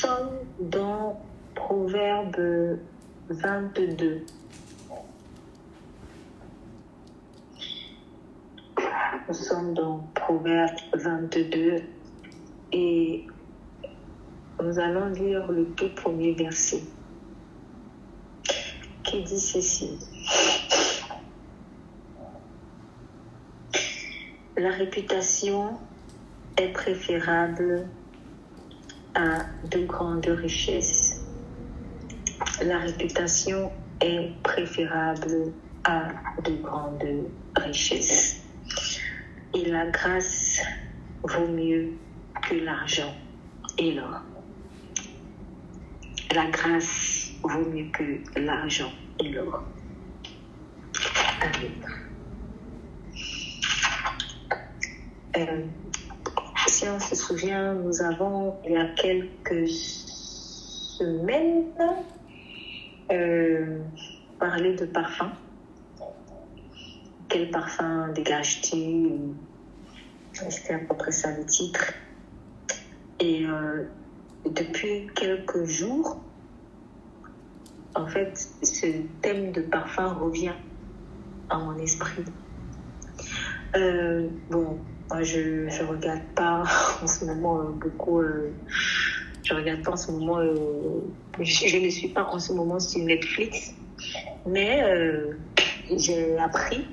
sommes dans Proverbe 22. Nous sommes dans Proverbe 22 et nous allons lire le tout premier verset qui dit ceci. La réputation est préférable à de grandes richesses. La réputation est préférable à de grandes richesses. Et la grâce vaut mieux que l'argent et l'or. La grâce vaut mieux que l'argent et l'or. Amen. Si on se souvient, nous avons, il y a quelques semaines, parlé de parfum. Quel parfum dégages-tu? C'était à peu près ça le titre. Et depuis quelques jours, en fait, ce thème de parfum revient à mon esprit. Bon, moi je regarde pas en ce moment beaucoup. Je regarde pas en ce moment. Je ne suis pas en ce moment sur Netflix, mais j'ai appris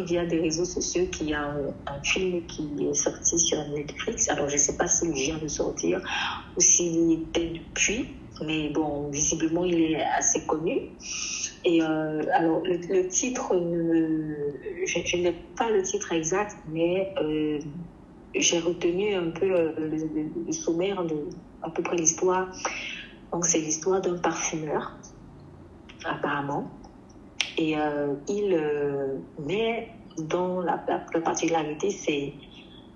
via des réseaux sociaux qu'il y a un film qui est sorti sur Netflix. Alors, je ne sais pas s'il vient de sortir ou s'il était depuis, mais bon, visiblement, il est assez connu. Et alors, le titre, je n'ai pas le titre exact, mais j'ai retenu un peu le sommaire de à peu près l'histoire. Donc, c'est l'histoire d'un parfumeur, apparemment. Et mais dont la particularité,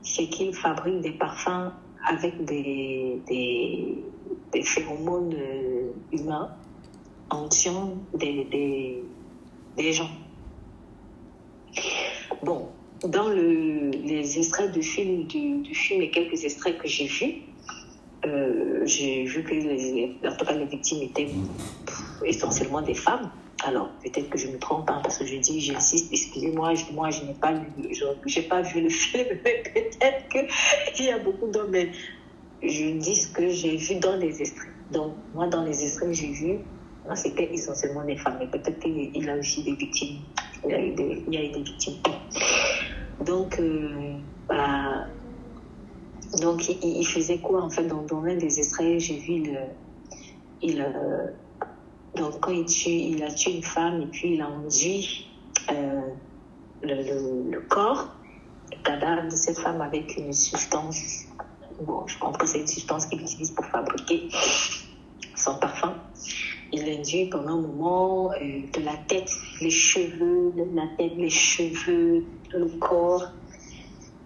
c'est qu'il fabrique des parfums avec des phéromones humains en tuant des gens. Bon, dans les extraits du film et quelques extraits que j'ai vus, j'ai vu que en tout cas, les victimes étaient essentiellement des femmes. Alors, peut-être que je me trompe, parce que j'insiste, excusez-moi, moi, je n'ai pas vu le film, mais peut-être qu'il y a beaucoup d'hommes, mais je dis ce que j'ai vu dans les extraits. Donc, moi, dans les extraits que j'ai vus, c'était essentiellement des femmes, mais peut-être qu'il y a aussi des victimes. Il y a eu des victimes. Donc, donc il faisait quoi, en fait, dans l'un des extraits, j'ai vu donc, quand il a tué une femme et puis il a enduit le corps, le cadavre de cette femme avec une substance. Bon, je comprends que c'est une substance qu'il utilise pour fabriquer son parfum. Il l'induit pendant un moment de la tête, les cheveux, le corps.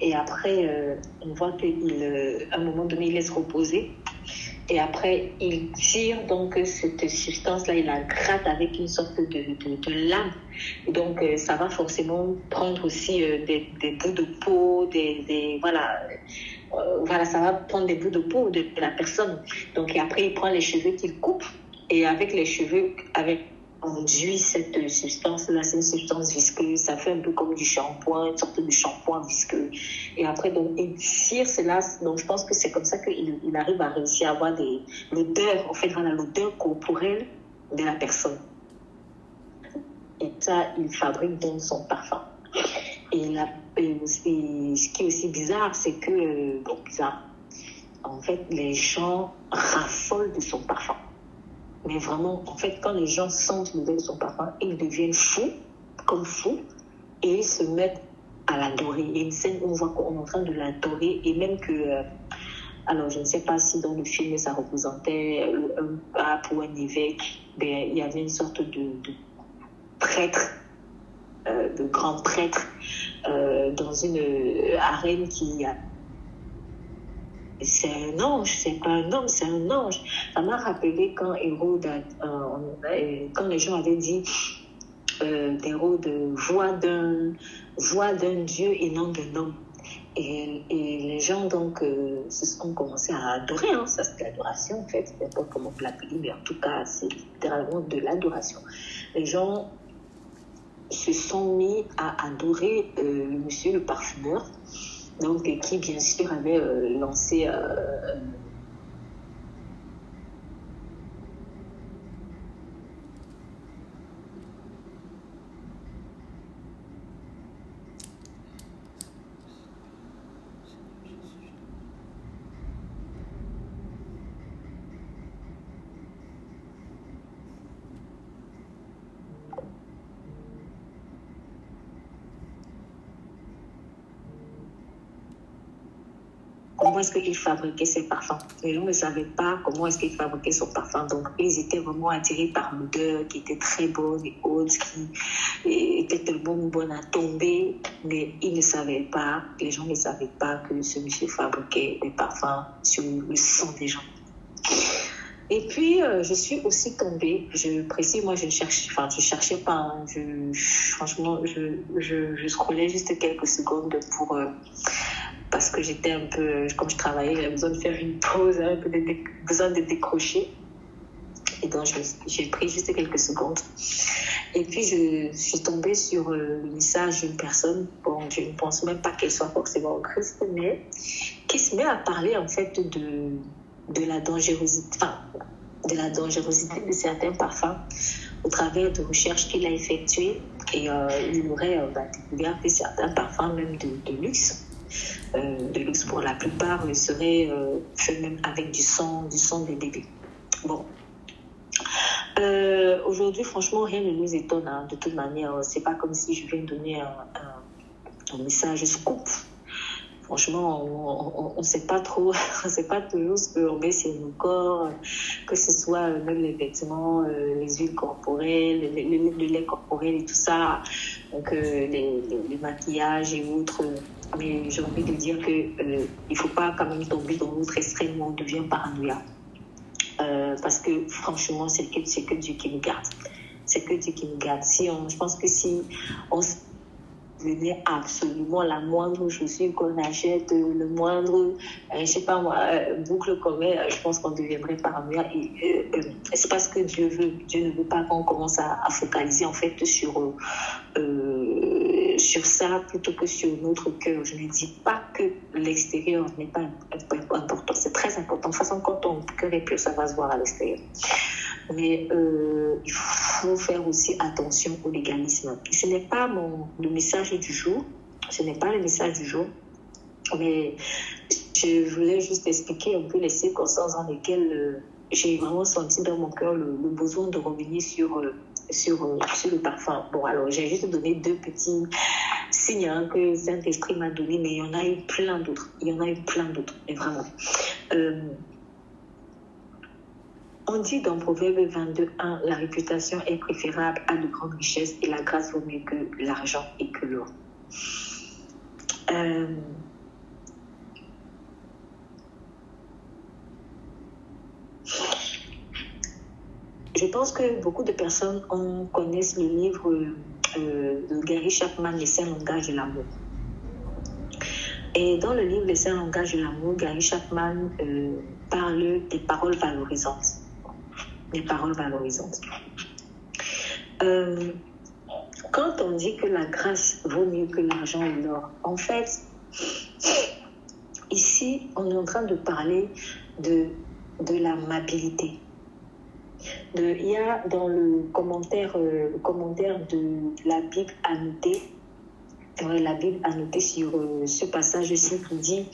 Et après, on voit qu'à un moment donné, il laisse reposer. Et après, il tire donc cette substance-là, il la gratte avec une sorte de lame. Et donc, ça va forcément prendre aussi des bouts de peau, voilà, ça va prendre des bouts de peau de la personne. Donc, et après, il prend les cheveux qu'il coupe. Et avec les cheveux, on enduit cette substance-là, c'est une substance visqueuse, ça fait un peu comme du shampoing, une sorte de shampoing visqueux. Et après, donc, il tire cela, donc je pense que c'est comme ça qu'il arrive à réussir à avoir l'odeur, en fait, voilà, l'odeur corporelle de la personne. Et ça, il fabrique donc son parfum. Et ce qui est aussi bizarre, c'est que, en fait, les gens raffolent de son parfum. Mais vraiment, en fait, quand les gens sentent l'odeur de son parfum, ils deviennent fous, et ils se mettent à l'adorer. Il y a une scène où on voit qu'on est en train de l'adorer, et même que, alors je ne sais pas si dans le film ça représentait un pape ou un évêque, mais il y avait une sorte de prêtre, de grand prêtre, dans une arène qui a... C'est un ange, c'est pas un homme, c'est un ange. Ça m'a rappelé quand Hérode, quand les gens avaient dit d'Hérode, voix d'un Dieu et non d'un homme. Et les gens, donc, ont commencé à adorer. Hein. Ça, c'est de l'adoration, en fait. Je ne sais pas comment on l'appelle, mais en tout cas, c'est littéralement de l'adoration. Les gens se sont mis à adorer le monsieur le parfumeur, donc, qui, bien sûr, avait lancé... comment est-ce qu'il fabriquait ses parfums. Les gens ne savaient pas comment est-ce qu'il fabriquait son parfum. Donc, ils étaient vraiment attirés par l'odeur qui était très bonne et haute, qui était tellement bonne à tomber. Mais ils ne savaient pas, les gens ne savaient pas que ce monsieur fabriquait des parfums sur le sang des gens. Et puis, je suis aussi tombée, je précise, moi, je cherchais pas, hein, franchement, je scrollais juste quelques secondes pour... parce que j'étais un peu, comme je travaillais, j'avais besoin de faire une pause, un peu besoin de décrocher. Et donc, j'ai pris juste quelques secondes. Et puis, je suis tombée sur le message d'une personne, bon, je ne pense même pas qu'elle soit forcément en Christ, mais qui se met à parler, en fait, de la dangerosité, de certains parfums au travers de recherches qu'il a effectuées. Et il aurait découvert que certains parfums, même de luxe, pour la plupart, seraient faits même avec du sang des bébés. Bon. Aujourd'hui, franchement, rien ne nous étonne. Hein. De toute manière, c'est pas comme si je viens donner un message scoop. Franchement, on ne sait pas trop, on ne sait pas toujours ce qu'on met sur nos corps, que ce soit même les vêtements, les huiles corporelles, le lait corporel et tout ça, donc les maquillages et autres. Mais j'ai envie de dire qu'il ne faut pas quand même tomber dans l'autre extrême où on devient paranoïa. Parce que franchement, c'est que Dieu qui nous garde. C'est que Dieu qui nous garde. Je pense que si on venait absolument la moindre chaussure qu'on achète, le moindre, je sais pas moi, boucle qu'on met, je pense qu'on deviendrait paranoïa. Et c'est parce que Dieu veut. Dieu ne veut pas qu'on commence à focaliser en fait sur ça plutôt que sur notre cœur. Je ne dis pas que l'extérieur n'est pas important. C'est très important. De toute façon, quand ton cœur est pur, ça va se voir à l'extérieur. Mais il faut faire aussi attention au légalisme. Ce n'est pas le message du jour. Ce n'est pas le message du jour. Mais je voulais juste expliquer un peu les circonstances dans lesquelles j'ai vraiment senti dans mon cœur le besoin de revenir sur le parfum. Bon, alors, j'ai juste donné 2 petits signes que Saint-Esprit m'a donné, mais il y en a eu plein d'autres. Mais vraiment. On dit dans Proverbe 22:1, la réputation est préférable à de grandes richesses et la grâce vaut mieux que l'argent et que l'or. Je pense que beaucoup de personnes connaissent le livre de Gary Chapman, Les 5 langages de l'amour. Et dans le livre Les 5 langages de l'amour, Gary Chapman parle des paroles valorisantes. Quand on dit que la grâce vaut mieux que l'argent et l'or, en fait, ici, on est en train de parler de l'amabilité. Il y a dans le commentaire de la Bible annotée, sur ce passage-ci qui dit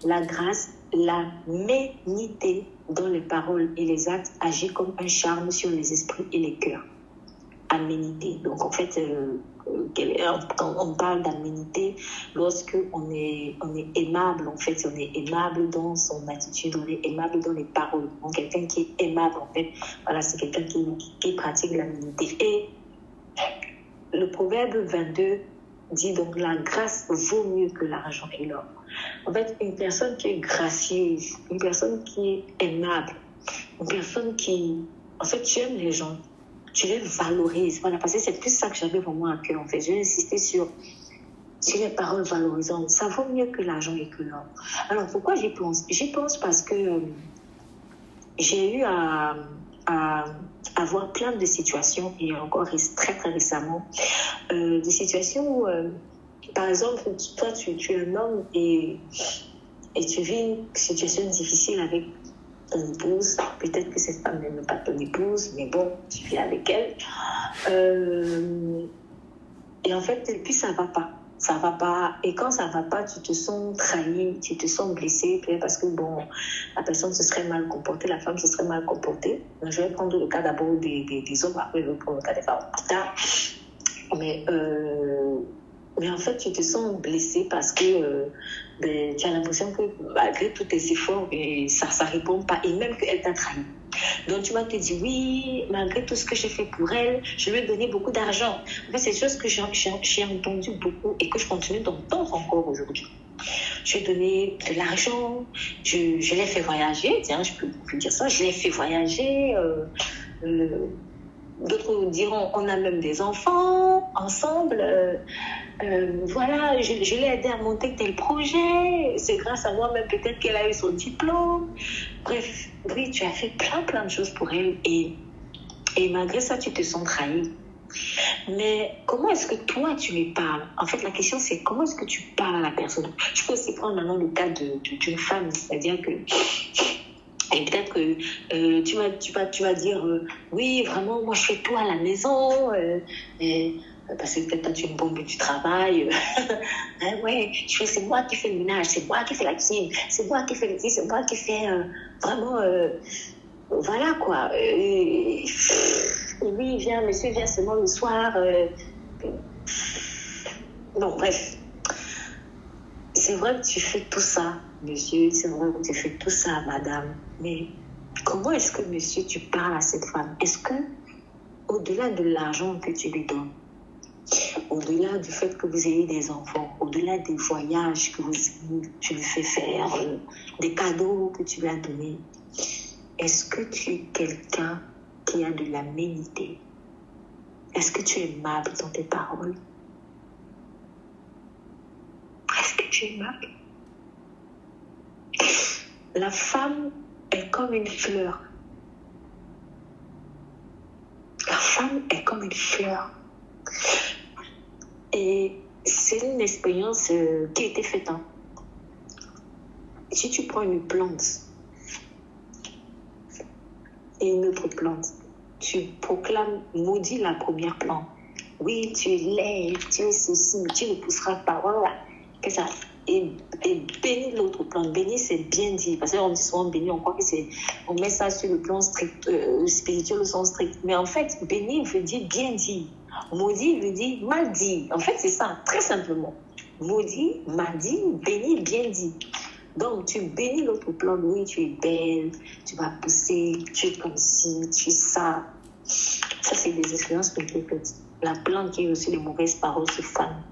la grâce, l'aménité dans les paroles et les actes agit comme un charme sur les esprits et les cœurs. Aménité. Donc en fait, quand on parle d'aménité, lorsque on est aimable, en fait, on est aimable dans son attitude, on est aimable dans les paroles. Donc quelqu'un qui est aimable, en fait, voilà, c'est quelqu'un qui pratique l'aménité. Et le Proverbe 22 dit donc la grâce vaut mieux que l'argent et l'or. En fait, une personne qui est gracieuse, une personne qui est aimable, une personne qui, en fait, tu aimes les gens, tu les valorises. Voilà, parce que c'est plus ça que j'avais vraiment à cœur, en fait. J'ai insisté sur sur les paroles valorisantes, ça vaut mieux que l'argent et que l'or. Alors, pourquoi j'y pense? J'y pense parce que j'ai eu à avoir plein de situations, et encore très très récemment, des situations où, par exemple, toi, tu es un homme et tu vis une situation difficile avec ton épouse. Peut-être que cette femme n'aime pas ton épouse, mais bon, tu vis avec elle. Et en fait, et puis ça va pas. Ça va pas. Et quand ça va pas, tu te sens trahi, tu te sens blessé, parce que bon, la personne se serait mal comportée, la femme se serait mal comportée. Donc, je vais prendre le cas d'abord des hommes, après je vais prendre le cas des femmes plus tard. Mais en fait, tu te sens blessé parce que tu as l'impression que malgré tous tes efforts, ça répond pas, et même qu'elle t'a trahi. Donc tu vas te dire, oui, malgré tout ce que j'ai fait pour elle, je lui ai donné beaucoup d'argent. En fait, c'est des choses que j'ai entendu beaucoup et que je continue d'entendre encore aujourd'hui. Je lui ai donné de l'argent, je l'ai fait voyager, tiens, je peux dire ça, je l'ai fait voyager. D'autres diront, on a même des enfants ensemble. Voilà, je l'ai aidé à monter tel projet. C'est grâce à moi même peut-être qu'elle a eu son diplôme. Bref, oui, tu as fait plein de choses pour elle. Et malgré ça, tu te sens trahi. Mais comment est-ce que toi, tu lui parles? En fait, la question, c'est comment est-ce que tu parles à la personne? Je peux aussi prendre maintenant le cas d'une femme. C'est-à-dire que... Et peut-être que tu vas dire oui, vraiment, moi je fais tout à la maison, parce que peut-être toi tu es une bombe du travail. Ouais, c'est moi qui fais le ménage, c'est moi qui fais la cuisine, c'est moi qui fais le c'est moi qui fais vraiment. Voilà quoi. Oui, monsieur vient seulement le soir. Non, bref. C'est vrai que tu fais tout ça, monsieur, c'est vrai que tu fais tout ça, madame, mais comment est-ce que, monsieur, tu parles à cette femme? Est-ce que, au-delà de l'argent que tu lui donnes, au-delà du fait que vous ayez des enfants, au-delà des voyages que tu lui fais faire, des cadeaux que tu lui as donnés, est-ce que tu es quelqu'un qui a de l'aménité? Est-ce que tu es aimable dans tes paroles? Est-ce que tu es aimable? La femme est comme une fleur. La femme est comme une fleur. Et c'est une expérience qui a été faite. Si tu prends une plante et une autre plante, tu proclames maudit la première plante. Oui, tu es laid, tu es ceci, tu ne pousseras pas. Voilà. Que ça. Et bénis l'autre plante. Bénis, c'est bien dit. Parce qu'on dit souvent béni, on croit que on met ça sur le plan strict, spirituel au sens strict. Mais en fait, béni veut dire bien dit. Maudit veut dire mal dit. En fait, c'est ça, très simplement. Maudit, mal dit, béni, bien dit. Donc, tu bénis l'autre plante. Oui, tu es belle, tu vas pousser, tu es comme ci, tu es ça. Ça, c'est des expériences que j'ai faites. La plante qui a aussi les mauvaises paroles se fane.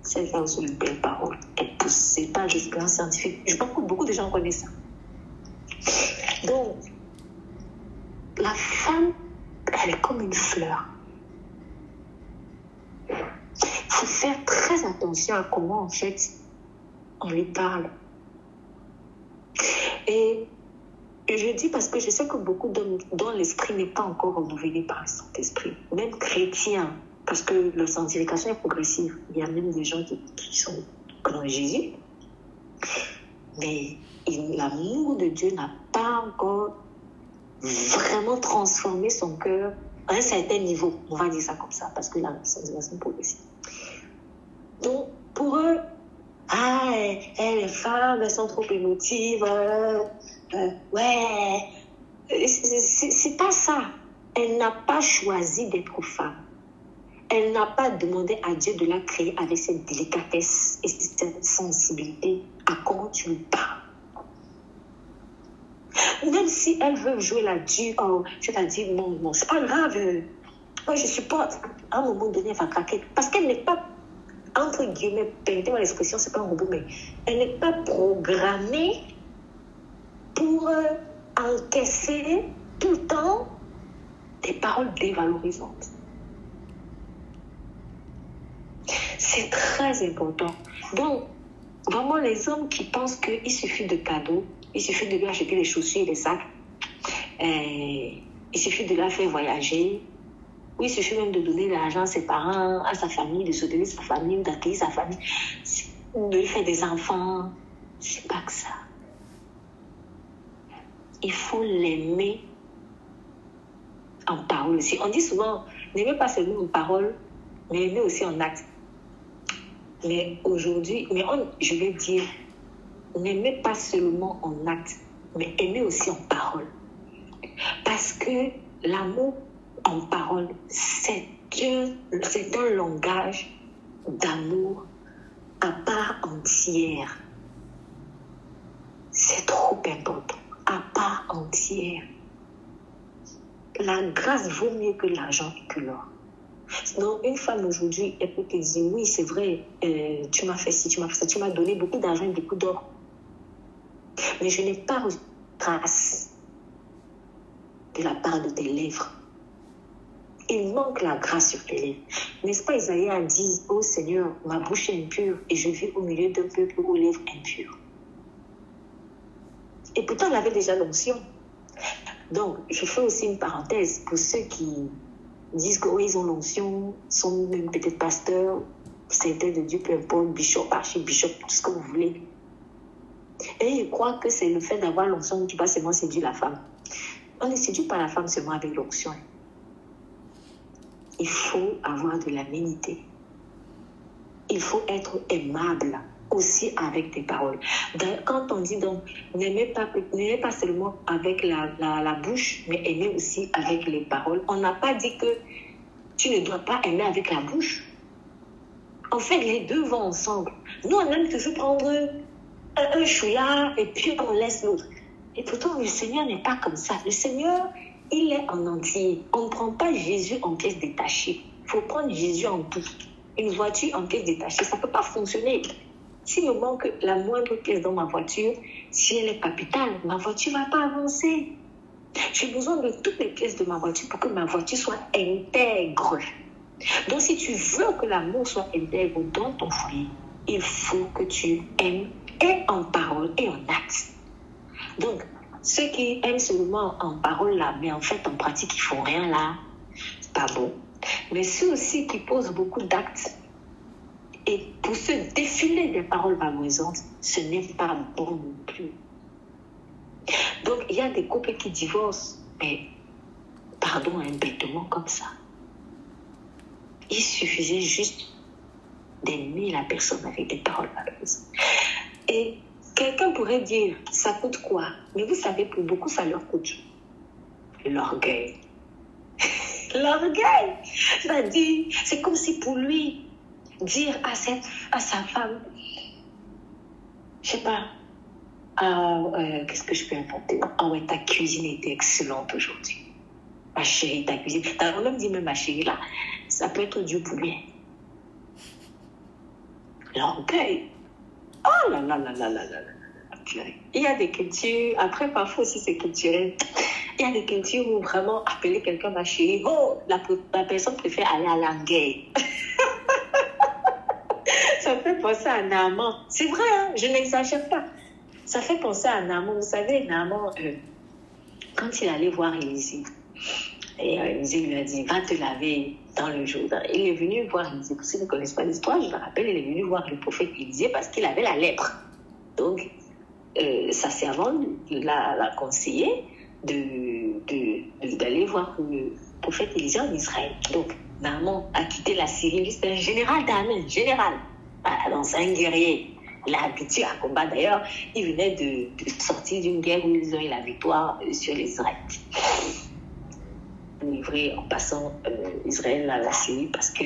Celle qui a aussi les belles paroles. Elle pousse. C'est pas des expériences scientifiques. Je pense que beaucoup de gens connaissent ça. Donc, la femme, elle est comme une fleur. Il faut faire très attention à comment, en fait, on lui parle. Et je dis parce que je sais que beaucoup d'hommes dont l'esprit n'est pas encore renouvelé par le Saint-Esprit, même chrétiens, parce que la sanctification est progressive. Il y a même des gens qui sont comme Jésus, mais l'amour de Dieu n'a pas encore vraiment transformé son cœur à un certain niveau. On va dire ça comme ça, parce que la sanctification est progressive. Donc, pour eux, les femmes, elles sont trop émotives. Ouais, c'est pas ça. Elle n'a pas choisi d'être femme. Elle n'a pas demandé à Dieu de la créer avec cette délicatesse et cette sensibilité à comment tu lui parles. Même si elle veut jouer la dure, c'est-à-dire, non, c'est pas grave. Moi, je supporte. À un moment donné, elle va craquer. Parce qu'elle n'est pas, entre guillemets, permettez-moi l'expression, c'est pas un robot, mais elle n'est pas programmée pour encaisser tout le temps des paroles dévalorisantes. C'est très important. Donc, vraiment, les hommes qui pensent qu'il suffit de cadeaux, il suffit de lui acheter des chaussures et des sacs, il suffit de la faire voyager, ou il suffit même de donner de l'argent à ses parents, à sa famille, de soutenir sa famille, d'accueillir sa famille, de lui faire des enfants. C'est pas que ça. Il faut l'aimer en parole aussi. On dit souvent, n'aimez pas seulement en parole, mais aimez aussi en acte. Mais aujourd'hui, je vais dire, n'aimez pas seulement en acte, mais aimez aussi en parole. Parce que l'amour en parole, c'est un langage d'amour à part entière. C'est trop important, à part entière. La grâce vaut mieux que l'argent et que l'or. Donc, une femme aujourd'hui, elle peut te dire, oui, c'est vrai, tu m'as fait ci, tu m'as fait ça, tu m'as donné beaucoup d'argent et beaucoup d'or. Mais je n'ai pas reçu grâce de la part de tes lèvres. Il manque la grâce sur tes lèvres. N'est-ce pas, Isaïe a dit, ô Seigneur, ma bouche est impure et je vis au milieu d'un peuple aux lèvres impures. Et pourtant, elle avait déjà l'onction. Donc, je fais aussi une parenthèse pour ceux qui disent qu'ils ont l'onction, sont même peut-être pasteurs, certains de Dieu, peu importe, bishop, archibishop, tout ce que vous voulez. Et ils croient que c'est le fait d'avoir l'onction qui va seulement séduire la femme. On ne séduit pas la femme seulement avec l'onction. Il faut avoir de l'aménité. Il faut être aimable aussi avec tes paroles. Quand on dit donc, n'aimez pas seulement avec la bouche, mais aimez aussi avec les paroles. On n'a pas dit que tu ne dois pas aimer avec la bouche. En fait, les deux vont ensemble. Nous, on aime toujours prendre un chouïa et puis on laisse l'autre. Et pourtant, le Seigneur n'est pas comme ça. Le Seigneur, il est en entier. On ne prend pas Jésus en pièces détachées. Il faut prendre Jésus en tout. Une voiture en pièces détachées, ça ne peut pas fonctionner. S'il me manque la moindre pièce dans ma voiture, si elle est capitale, ma voiture ne va pas avancer. J'ai besoin de toutes les pièces de ma voiture pour que ma voiture soit intègre. Donc, si tu veux que l'amour soit intègre dans ton foyer, il faut que tu aimes et en parole et en acte. Donc, ceux qui aiment seulement en parole là, mais en fait en pratique ils font rien là, c'est pas bon. Mais ceux aussi qui posent beaucoup d'actes et pour se défiler des paroles valorisantes, ce n'est pas bon non plus. Donc, il y a des couples qui divorcent, mais pardon, un bêtement comme ça. Il suffisait juste d'aimer la personne avec des paroles valorisantes. Et quelqu'un pourrait dire, ça coûte quoi? Mais vous savez, pour beaucoup, ça leur coûte l'orgueil. L'orgueil! C'est-à-dire, c'est comme si pour lui, dire à sa femme, je sais pas, qu'est-ce que je peux inventer? Ah ouais, ta cuisine était excellente aujourd'hui. Ma chérie, ta cuisine. T'as même dit, même ma chérie, là, ça peut être Dieu pour lui. L'orgueil. Oh là là là là là là là. Il y a des cultures, après parfois aussi c'est culturel. Il y a des cultures où vraiment appeler quelqu'un ma chérie, oh, la personne préfère aller à l'orgueil. Ça fait penser à Naaman. C'est vrai, hein? Je n'exagère pas. Ça fait penser à Naaman. Vous savez, Naaman, quand il allait voir Élisée, et Élisée lui a dit, va te laver dans le Jourdain. Il est venu voir Élisée. Pour ceux qui ne connaissent pas l'histoire, je me rappelle, il est venu voir le prophète Élisée parce qu'il avait la lèpre. Donc, sa servante l'a conseillé d'aller voir le prophète Élisée en Israël. Donc, Naaman a quitté la Syrie. Lui, c'était un général d'armée, général. Donc, c'est un guerrier. Il a habitué à combattre. D'ailleurs, il venait de sortir d'une guerre où ils ont eu la victoire sur les Israélites. Livré en passant Israël à la Syrie parce que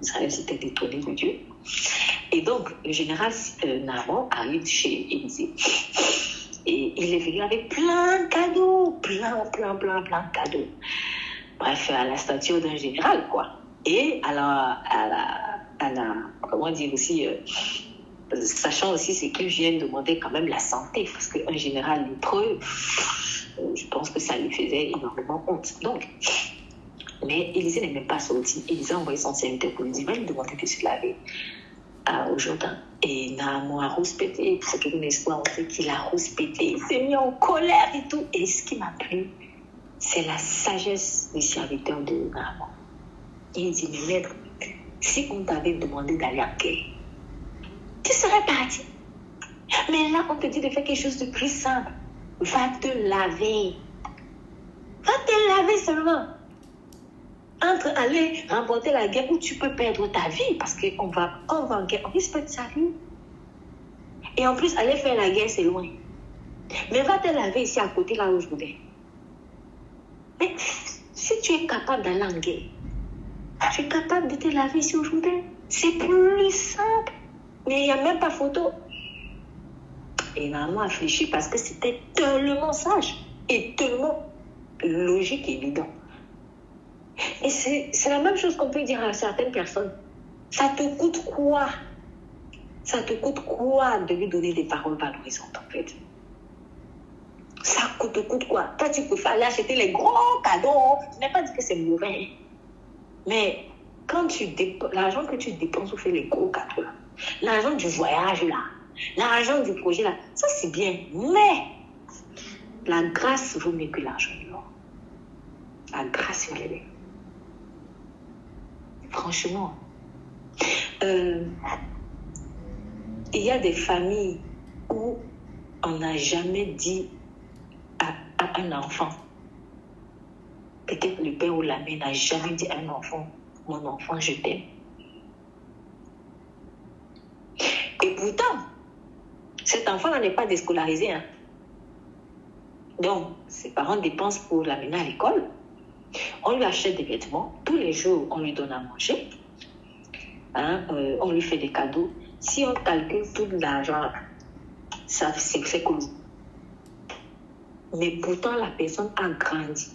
Israël s'était détourné de Dieu. Et donc, le général Naaman arrive chez Élisée. Et il est venu avec plein de cadeaux. Plein de cadeaux. Bref, à la stature d'un général, quoi. Et alors, comment dire aussi, sachant aussi c'est qu'il vient demander quand même la santé, parce qu'un général lépreux, je pense que ça lui faisait énormément honte. Donc, Mais Élisée n'est même pas sorti. Élisée a envoyé son serviteur pour lui dire, va lui demander de se laver au Jourdain. Et Naaman a rouspété. C'est toute une histoire, on sait qu'il a rouspété. Il s'est mis en colère et tout. Et ce qui m'a plu, c'est la sagesse du serviteur de Naaman. Il dit, mais maître, si on t'avait demandé d'aller en guerre, tu serais parti. Mais là, on te dit de faire quelque chose de plus simple. Va te laver. Va te laver seulement. Entre aller remporter la guerre où tu peux perdre ta vie, parce qu'on va en guerre, on risque de sa vie. Et en plus, aller faire la guerre, c'est loin. Mais va te laver ici à côté, là où je voulais. Mais si tu es capable d'aller en guerre, tu es capable de te laver ici où je voulais. C'est plus simple. Mais il n'y a même pas photo. Et Naaman a réfléchi parce que c'était tellement sage et tellement logique et évident. Et c'est la même chose qu'on peut dire à certaines personnes. Ça te coûte quoi? Ça te coûte quoi de lui donner des paroles valorisantes, en fait? Ça te coûte quoi? Toi, tu peux aller acheter les gros cadeaux. Je n'ai pas dit que c'est mauvais. Mais quand l'argent que tu dépenses pour faire les gros cadeaux, là, l'argent du voyage, là, l'argent du projet, là, ça c'est bien. Mais la grâce vaut mieux que l'argent de l'or. La grâce vaut mieux. Franchement, il y a des familles où on n'a jamais dit à un enfant, peut-être le père ou la mère n'a jamais dit à un enfant, mon enfant, je t'aime. Et pourtant, cet enfant-là n'est pas déscolarisé. Hein. Donc, ses parents dépensent pour l'amener à l'école. On lui achète des vêtements. Tous les jours, on lui donne à manger. Hein, on lui fait des cadeaux. Si on calcule tout l'argent, c'est cool. Mais pourtant, la personne a grandi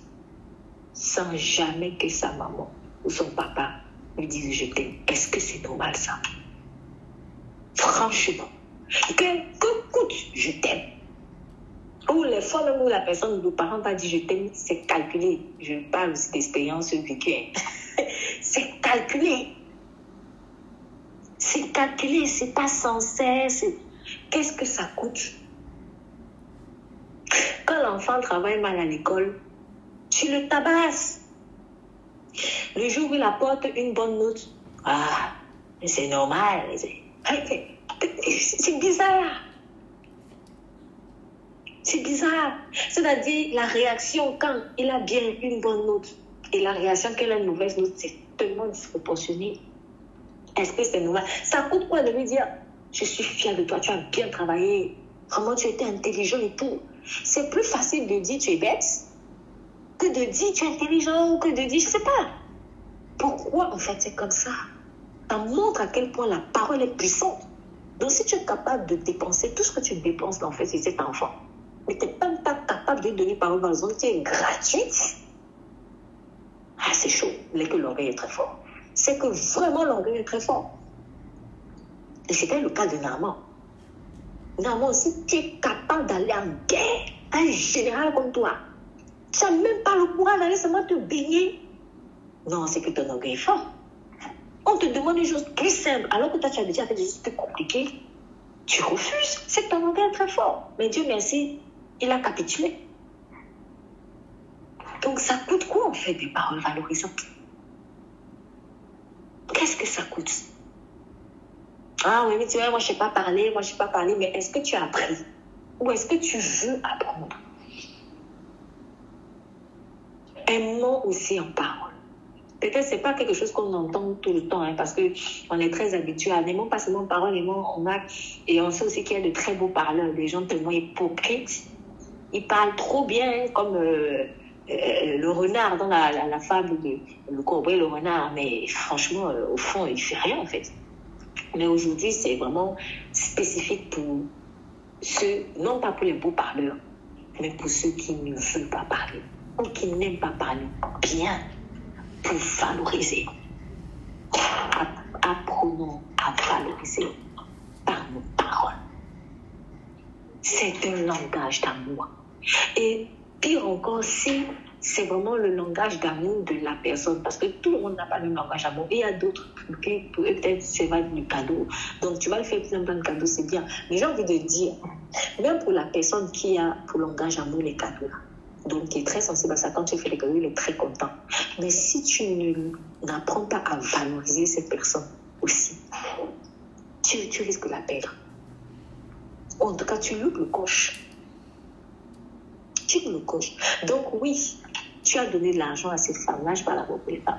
sans jamais que sa maman ou son papa lui dise je t'aime. Est-ce que c'est normal ça? Franchement. Que coûte je t'aime? Ou les fois même où la personne, le parent t'a dit je t'aime, c'est calculé. Je parle aussi d'expérience vécue. C'est calculé. C'est calculé, c'est pas sincère. Qu'est-ce que ça coûte? Quand l'enfant travaille mal à l'école, tu le tabasses. Le jour où il apporte une bonne note, c'est normal. C'est bizarre. C'est bizarre. C'est-à-dire, la réaction quand il a bien une bonne note et la réaction quand il a une mauvaise note, c'est tellement disproportionné. Est-ce que c'est normal? Ça coûte quoi de lui dire, je suis fière de toi, tu as bien travaillé, vraiment tu étais intelligent et tout. C'est plus facile de dire tu es bête que de dire tu es intelligent ou que de dire, je ne sais pas. Pourquoi en fait c'est comme ça? Ça montre à quel point la parole est puissante. Donc si tu es capable de dépenser tout ce que tu dépenses en fait, c'est cet enfant. Mais tu n'es même pas capable de lui donner parole par exemple qui est gratuite. C'est chaud. Mais que l'orgueil est très fort. C'est que vraiment l'orgueil est très fort. Et c'était le cas de Naaman. Naaman, si tu es capable d'aller en guerre, un général comme toi, tu n'as même pas le courage d'aller seulement te baigner. Non, c'est que ton orgueil est fort. On te demande une chose plus simple, alors que toi tu as déjà fait des choses plus compliquées. Tu refuses. C'est que ton orgueil est très fort. Mais Dieu merci, il a capitulé. Donc ça coûte quoi en fait des paroles valorisantes? Qu'est-ce que ça coûte? Oui, mais tu vois, moi je ne sais pas parler, mais est-ce que tu as appris? Ou est-ce que tu veux apprendre? Aimons aussi en parole. Peut-être que ce n'est pas quelque chose qu'on entend tout le temps, parce qu'on est très habitué à n'aimons pas seulement parole, et on sait aussi qu'il y a de très beaux parleurs, des gens tellement hypocrites. Ils parlent trop bien, comme le renard dans la fable de le corbeau et le renard, mais franchement, au fond, il ne fait rien en fait. Mais aujourd'hui, c'est vraiment spécifique pour ceux, non pas pour les beaux parleurs, mais pour ceux qui ne veulent pas parler ou qui n'aiment pas parler bien pour valoriser. Apprenons à valoriser par nos paroles. C'est un langage d'amour. Et pire encore, si c'est vraiment le langage d'amour de la personne. Parce que tout le monde n'a pas le langage d'amour. Et il y a d'autres qui, peut-être, c'est va du cadeau. Donc, tu vas le faire plein de cadeaux, c'est bien. Mais j'ai envie de dire, même pour la personne qui a pour langage d'amour les cadeaux, là, donc qui est très sensible à ça, quand tu fais les cadeaux, il est très content. Mais si tu n'apprends pas à valoriser cette personne aussi, tu risques de la perdre. En tout cas, tu loupes le coche. Tu loupes le coche. Donc oui, tu as donné de l'argent à cette femme. Là, je parle d'abord pour les femmes,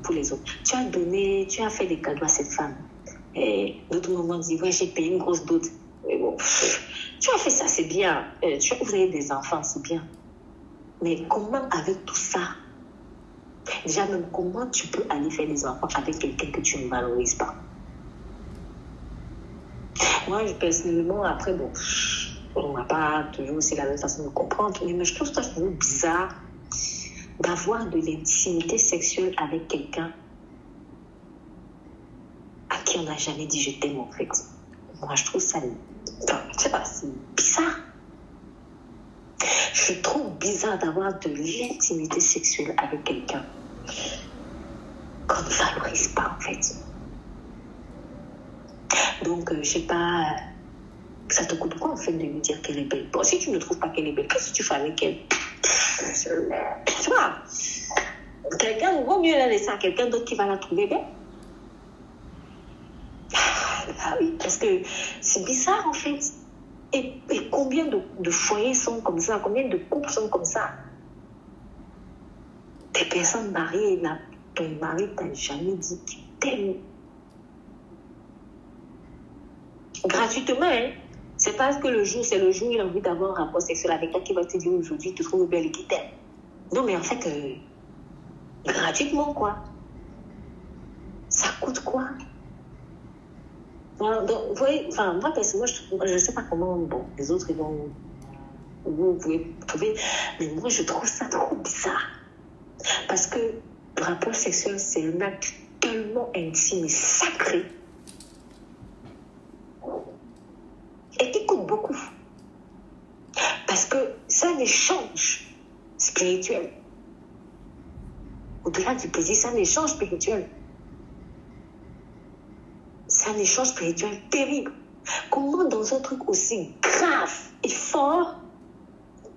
pour les autres. Tu as fait des cadeaux à cette femme. Et d'autres moments, dit, ouais, j'ai payé une grosse dot. Mais bon, tu as fait ça, c'est bien. Vous avez des enfants, c'est bien. Mais comment, avec tout ça, déjà même, comment tu peux aller faire des enfants avec quelqu'un que tu ne valorises pas? Moi, personnellement, après, bon, on n'a pas toujours aussi la même façon de comprendre, mais je trouve ça toujours bizarre d'avoir de l'intimité sexuelle avec quelqu'un à qui on n'a jamais dit je t'aime, en fait. Moi, je trouve ça, je sais pas, c'est bizarre. Je trouve bizarre d'avoir de l'intimité sexuelle avec quelqu'un qu'on ne valorise pas, en fait. Donc, je sais pas, ça te coûte quoi, en fait, de lui dire qu'elle est belle? Bon, si tu ne trouves pas qu'elle est belle, qu'est-ce que tu fais avec elle? Tu vois, quelqu'un, vaut mieux la laisser à quelqu'un d'autre qui va la trouver belle. Ah oui, parce que c'est bizarre, en fait. Et combien de foyers sont comme ça? Combien de couples sont comme ça? Des personnes mariées, ton mari t'a jamais dit qu'il t'aime. Gratuitement, hein? C'est parce que c'est le jour où il a envie d'avoir un rapport sexuel avec toi qui va te dire aujourd'hui, tu trouves belle et qu'il t'aime. Non, mais en fait, gratuitement, quoi. Ça coûte quoi? Donc, vous voyez, moi, personnellement, je ne sais pas comment, bon, les autres, vous pouvez trouver, mais moi, je trouve ça trop bizarre. Parce que le rapport sexuel, c'est un acte tellement intime et sacré. Et qui coûte beaucoup. Parce que c'est un échange spirituel. Au-delà du plaisir, c'est un échange spirituel. C'est un échange spirituel terrible. Comment dans un truc aussi grave et fort,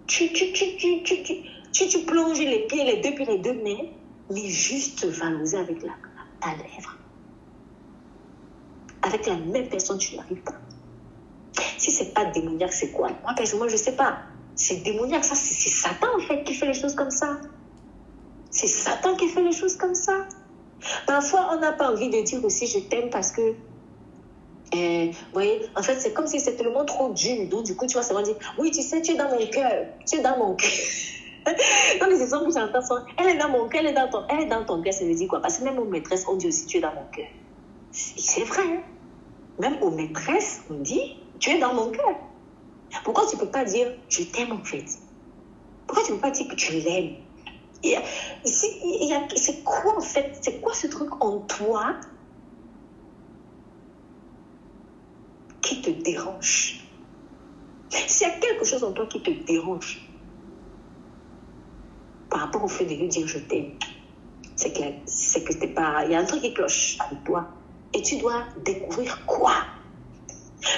tu plonges les pieds, les deux mains, mais juste valoriser avec ta lèvre. Avec la même personne, tu n'arrives pas. Si c'est pas démoniaque, c'est quoi? Moi, personnellement, je ne sais pas. C'est démoniaque, ça, c'est Satan, en fait, qui fait les choses comme ça. C'est Satan qui fait les choses comme ça. Parfois, on n'a pas envie de dire aussi je t'aime parce que, vous voyez, en fait, c'est comme si c'était le monde trop dur. Donc, du coup, tu vas seulement dire, oui, tu sais, tu es dans mon cœur. Tu es dans mon cœur. Dans les exemples que j'entends, elle est dans mon cœur, elle est dans ton cœur, ça veut dire quoi? Parce que même aux maîtresses, on dit aussi, tu es dans mon cœur. C'est vrai, hein? Même aux maîtresses, on dit, tu es dans mon cœur. Pourquoi tu ne peux pas dire, je t'aime, en fait? Pourquoi tu ne peux pas dire que tu l'aimes? C'est quoi, en fait? C'est quoi ce truc en toi qui te dérange? S'il y a quelque chose en toi qui te dérange par rapport au fait de lui dire je t'aime, c'est que t'es pas, il y a un truc qui cloche avec toi et tu dois découvrir quoi.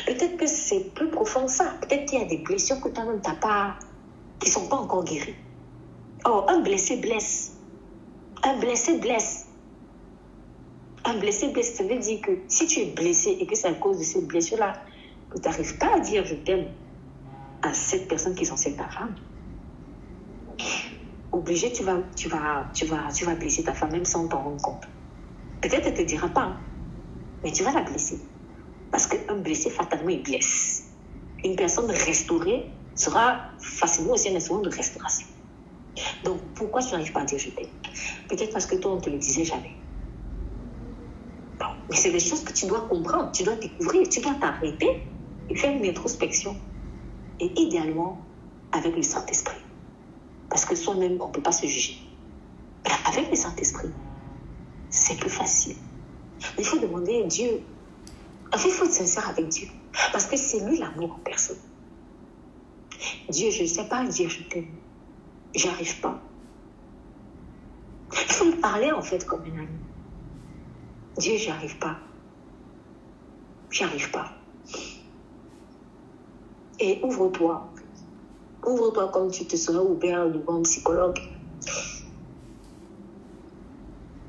Peut-être que c'est plus profond que ça. Peut-être qu'il y a des blessures que toi-même t'as pas, qui sont pas encore guéries. Oh, un blessé blesse. Un blessé blesse. Un blessé blesse, ça veut dire que si tu es blessé et que c'est à cause de cette blessure-là que tu n'arrives pas à dire je t'aime à cette personne qui est censée être ta femme, obligé, tu vas blesser ta femme même sans t'en rendre compte. Peut-être elle ne te dira pas, mais tu vas la blesser. Parce qu'un blessé, fatalement, il blesse. Une personne restaurée sera facilement aussi un instrument de restauration. Donc, pourquoi tu n'arrives pas à dire je t'aime? Peut-être parce que toi, on ne te le disait jamais. Bon, mais c'est des choses que tu dois comprendre, tu dois découvrir, tu dois t'arrêter et faire une introspection. Et idéalement, avec le Saint-Esprit. Parce que soi-même, on ne peut pas se juger. Mais avec le Saint-Esprit, c'est plus facile. Il faut demander à Dieu. En fait, il faut être sincère avec Dieu. Parce que c'est lui l'amour en personne. Dieu, je ne sais pas dire je t'aime. j'arrive pas. Il faut me parler en fait comme une amie. Dieu, j'arrive pas. J'arrive pas. Et ouvre-toi. Ouvre-toi comme tu te serais ouvert devant un psychologue.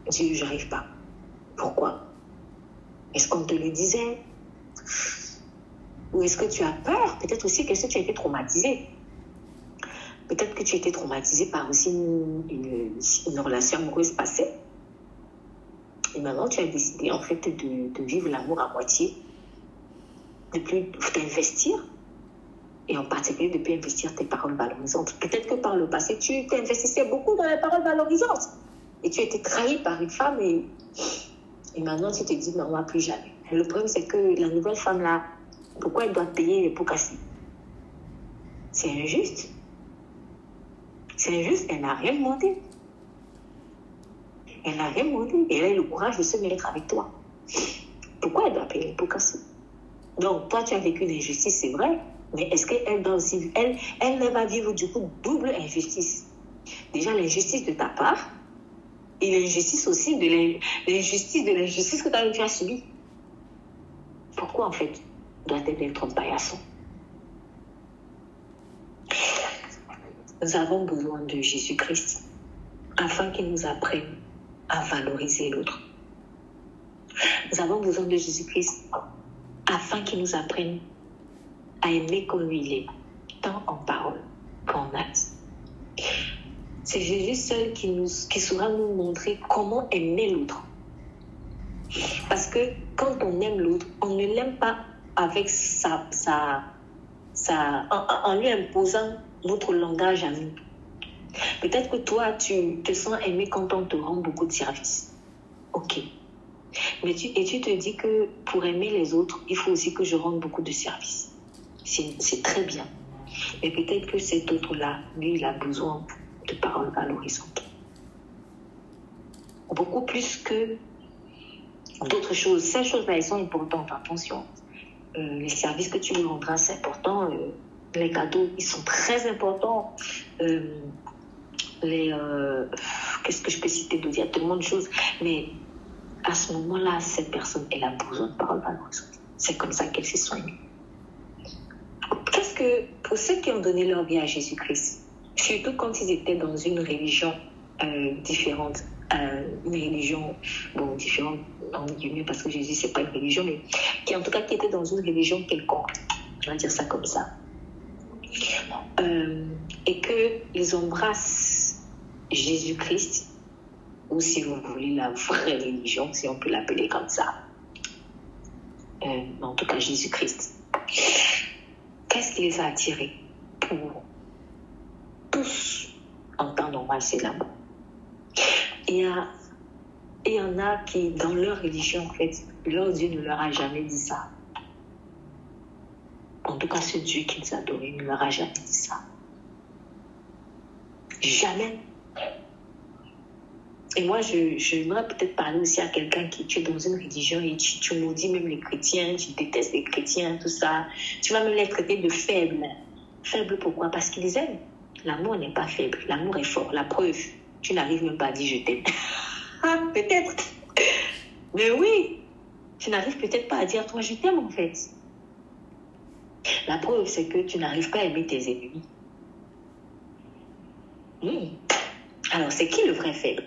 Dieu, j'arrive pas. Pourquoi? Est-ce qu'on te le disait? Ou est-ce que tu as peur? Peut-être aussi que tu as été traumatisé. Peut-être que tu as été traumatisé par aussi une relation amoureuse passée. Et maintenant, tu as décidé en fait de vivre l'amour à moitié. De plus t'investir. Et en particulier, de plus investir tes paroles valorisantes. Peut-être que par le passé, tu t'investissais beaucoup dans les paroles valorisantes. Et tu as été trahi par une femme et maintenant, tu te dis, non, on ne va plus jamais. Et le problème, c'est que la nouvelle femme-là, pourquoi elle doit payer les pots cassés? C'est injuste. C'est injuste, elle n'a rien demandé. Elle n'a rien demandé. Et elle a eu le courage de se mettre avec toi. Pourquoi elle doit payer les pots cassés? Donc, toi, tu as vécu l'injustice, c'est vrai. Mais est-ce qu'elle doit aussi... Elle va vivre du coup double injustice. Déjà, l'injustice de ta part et l'injustice aussi de l'injustice que tu as subie. Pourquoi, en fait, doit-elle être un paillasson? Nous avons besoin de Jésus-Christ afin qu'il nous apprenne à valoriser l'autre. Nous avons besoin de Jésus-Christ afin qu'il nous apprenne à aimer comme lui il est, tant en parole qu'en acte. C'est Jésus seul qui saura nous montrer comment aimer l'autre. Parce que quand on aime l'autre, on ne l'aime pas avec en lui imposant notre langage à nous. Peut-être que toi, tu te sens aimé quand on te rend beaucoup de services. Ok. Mais tu te dis que pour aimer les autres, il faut aussi que je rende beaucoup de services. C'est très bien. Mais peut-être que cet autre-là, lui, il a besoin de paroles valorisantes. Beaucoup plus que d'autres choses. Ces choses-là, elles sont importantes, attention. Les services que tu lui rendras, c'est important. Les cadeaux, ils sont très importants. Qu'est-ce que je peux citer d'autre? Il y a tellement de choses. Mais à ce moment-là, cette personne, elle a besoin de paroles valorisantes. C'est comme ça qu'elle se soigne. Qu'est-ce que, pour ceux qui ont donné leur vie à Jésus-Christ, surtout quand ils étaient dans une religion différente, une religion, bon, différente, en guillemets, parce que Jésus, c'est pas une religion, mais qui en tout cas qui était dans une religion quelconque, on va dire ça comme ça, et qu'ils embrassent Jésus-Christ, ou si vous voulez la vraie religion, si on peut l'appeler comme ça, en tout cas Jésus-Christ. Qu'est-ce qui les a attirés? Pour tous, en temps normal, c'est l'amour. Il y en a qui, dans leur religion, en fait, leur Dieu ne leur a jamais dit ça. En tout cas, ce Dieu qu'ils adoraient ne leur a jamais dit ça. Jamais. Et moi, j'aimerais peut-être parler aussi à quelqu'un qui tu es dans une religion et tu maudis même les chrétiens, tu détestes les chrétiens, tout ça. Tu vas même les traiter de faibles. Faibles pourquoi? Parce qu'ils aiment. L'amour n'est pas faible, l'amour est fort. La preuve, tu n'arrives même pas à dire je t'aime. Peut-être. Mais oui, tu n'arrives peut-être pas à dire toi je t'aime en fait. La preuve, c'est que tu n'arrives pas à aimer tes ennemis. Alors, c'est qui le vrai faible?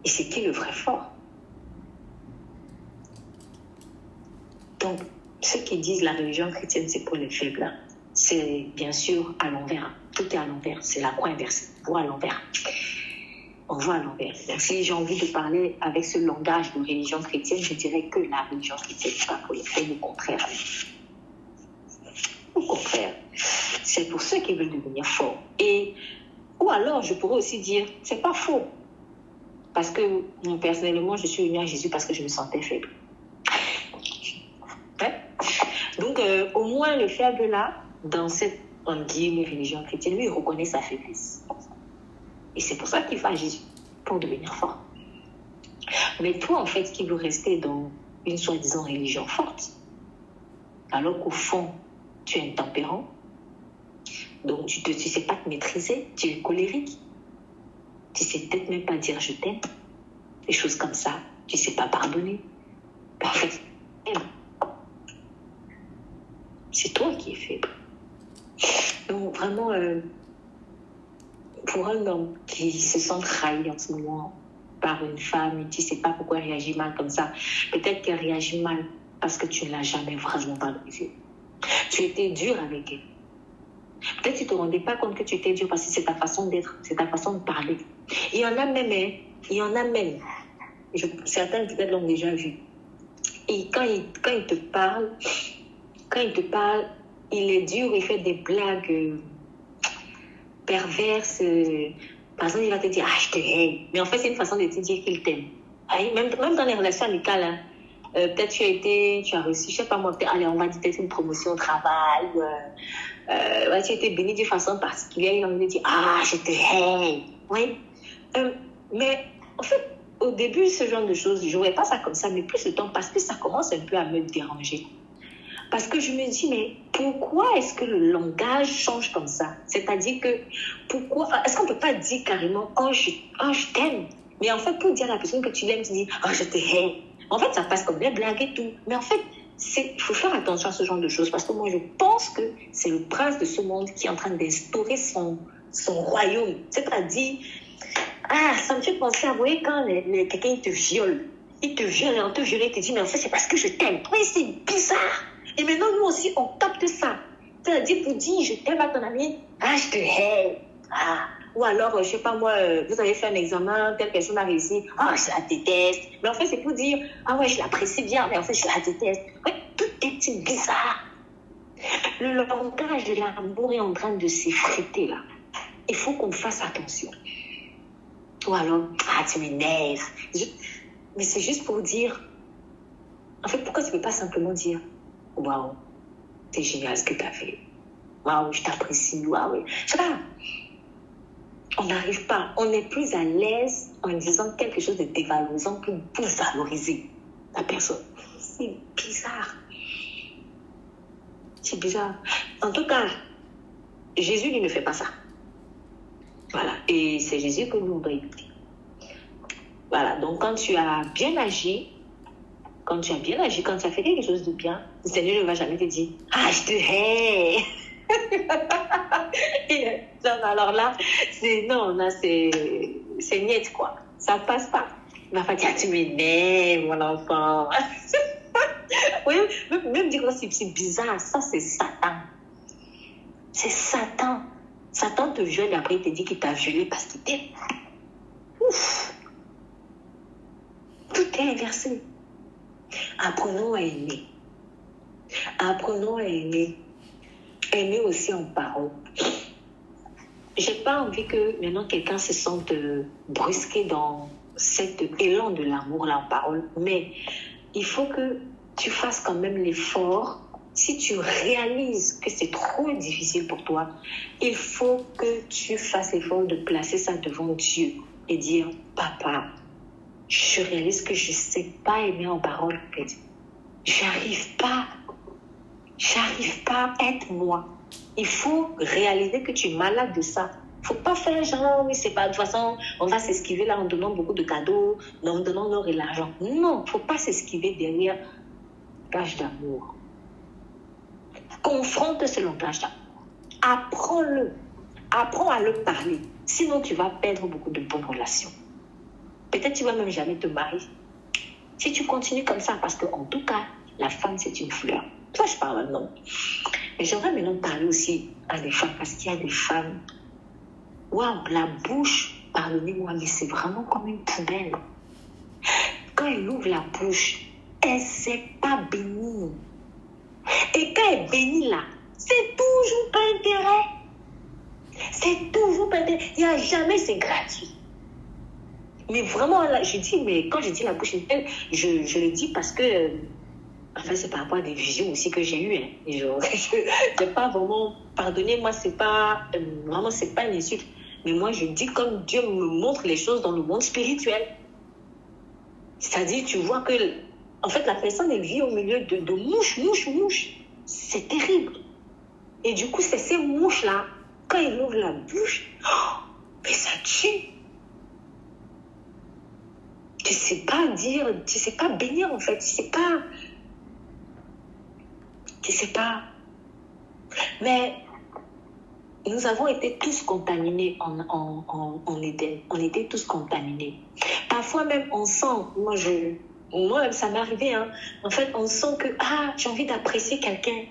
Et c'est qui le vrai fort? Donc, ceux qui disent la religion chrétienne, c'est pour les faibles, hein. C'est bien sûr à l'envers. Tout est à l'envers. C'est la croix inversée. On voit à l'envers. On voit à l'envers. Donc, si j'ai envie de parler avec ce langage de religion chrétienne, je dirais que la religion chrétienne, c'est pas pour les faibles, au contraire. Au contraire. C'est pour ceux qui veulent devenir forts. Ou alors, je pourrais aussi dire, c'est pas faux. Parce que, personnellement, je suis venue à Jésus parce que je me sentais faible. Hein? Donc, au moins, le faible là, dans cette, on dit, une religion chrétienne, lui, il reconnaît sa faiblesse. Et c'est pour ça qu'il va à Jésus, pour devenir fort. Mais toi, en fait, qui veux rester dans une soi-disant religion forte, alors qu'au fond, tu es intempérant, Donc, tu ne sais pas te maîtriser, tu es colérique. Tu ne sais peut-être même pas dire je t'aime. Des choses comme ça. Tu ne sais pas pardonner. En fait, c'est toi qui es faible. Donc, vraiment, pour un homme qui se sent trahi en ce moment par une femme et tu ne sais pas pourquoi elle réagit mal comme ça, peut-être qu'elle réagit mal parce que tu ne l'as jamais vraiment valorisée. Tu étais dur avec elle. Peut-être que tu ne te rendais pas compte que tu étais dur parce que c'est ta façon d'être, c'est ta façon de parler. Il y en a même, certains peut-être l'ont déjà vu. Et quand il te parle, il est dur, il fait des blagues perverses. Par exemple, il va te dire, je te hais. Mais en fait, c'est une façon de te dire qu'il t'aime. Même dans les relations amicales, hein, peut-être tu as reçu, je sais pas moi, allez, on va dire peut-être une promotion au travail, tu as été béni d'une façon particulière, il va me dire, je te hais. Oui. Mais en fait, au début, ce genre de choses, je ne voyais pas ça comme ça, mais plus le temps passe, plus ça commence un peu à me déranger. Parce que je me dis, mais pourquoi est-ce que le langage change comme ça? C'est-à-dire que, est-ce qu'on ne peut pas dire carrément, je t'aime? Mais en fait, pour dire à la personne que tu l'aimes, tu dis, je te hais. En fait, ça passe comme des blagues et tout. Mais en fait, il faut faire attention à ce genre de choses. Parce que moi, je pense que c'est le prince de ce monde qui est en train d'instaurer son royaume. C'est-à-dire, ça me fait penser à, vous voyez, quand quelqu'un te viole. Il te viole et on te viole et te dit, mais en fait, c'est parce que je t'aime. Oui, c'est bizarre. Et maintenant, nous aussi, on capte ça. C'est-à-dire, pour dire, je t'aime à ton ami, je te hais. Ou alors, je sais pas moi, vous avez fait un examen, telle personne a réussi, je la déteste. Mais en fait, c'est pour dire, ouais, je l'apprécie bien, mais en fait, je la déteste. Ouais, tout est bizarre. Le langage de l'amour est en train de s'effriter, là. Il faut qu'on fasse attention. Ou alors, tu m'énerves. Mais c'est juste pour dire, en fait, pourquoi tu ne peux pas simplement dire, waouh, c'est génial ce que tu as fait. Waouh, je t'apprécie. Waouh, je sais pas. On n'arrive pas. On est plus à l'aise en disant quelque chose de dévalorisant pour valoriser la personne. C'est bizarre. C'est bizarre. En tout cas, Jésus, lui, ne fait pas ça. Voilà. Et c'est Jésus que nous, on doit écouter. Voilà. Donc, quand tu as bien agi, quand tu as fait quelque chose de bien, le Seigneur ne va jamais te dire, je te hais. Alors là, c'est net, quoi. Ça passe pas. Il va pas dire, tu m'énerves, mon enfant. Oui, même dire que c'est bizarre, ça c'est Satan. C'est Satan. Satan te viole et après il te dit qu'il t'a violé parce qu'il t'aime. Ouf. Tout est inversé. Apprenons à aimer. Apprenons à aimer. Aimer aussi en parole. J'ai pas envie que maintenant quelqu'un se sente brusqué dans cet élan de l'amour là en parole, mais il faut que tu fasses quand même l'effort. Si tu réalises que c'est trop difficile pour toi, il faut que tu fasses l'effort de placer ça devant Dieu et dire, papa, je réalise que je ne sais pas aimer en parole. J'arrive pas, aide-moi. Il faut réaliser que tu es malade de ça. Il ne faut pas faire genre, oui, c'est pas, de toute façon, on va s'esquiver là en donnant beaucoup de cadeaux, en donnant l'or et l'argent. Non, il ne faut pas s'esquiver derrière le langage d'amour. Confronte ce langage d'amour. Apprends-le. Apprends à le parler. Sinon, tu vas perdre beaucoup de bonnes relations. Peut-être tu ne vas même jamais te marier. Si tu continues comme ça, parce qu'en tout cas, la femme, c'est une fleur. Toi, je parle maintenant. Mais j'aimerais maintenant parler aussi à des femmes, parce qu'il y a des femmes. Waouh, la bouche, pardonnez-moi, mais c'est vraiment comme une poubelle. Quand elle ouvre la bouche, elle ne sait pas bénir. Et quand elle bénit là, c'est toujours pas intérêt. C'est toujours pas intérêt. Il n'y a jamais, c'est gratuit. Mais vraiment, là, je dis, mais quand je dis la bouche, je le dis parce que, enfin, c'est par rapport à des visions aussi que j'ai eues. Hein. Je n'ai pas vraiment, pardonnez-moi, c'est pas une insulte. Mais moi, je dis comme Dieu me montre les choses dans le monde spirituel. C'est-à-dire, tu vois que, en fait, la personne, elle vit au milieu de mouches. C'est terrible. Et du coup, c'est ces mouches-là Quand il ouvre la bouche, mais ça tue. Tu sais pas dire, tu sais pas bénir en fait, tu sais pas. Mais nous avons été tous contaminés en Éden. On était tous contaminés. Parfois même on sent, moi ça m'est arrivé, hein. En fait on sent que j'ai envie d'apprécier quelqu'un.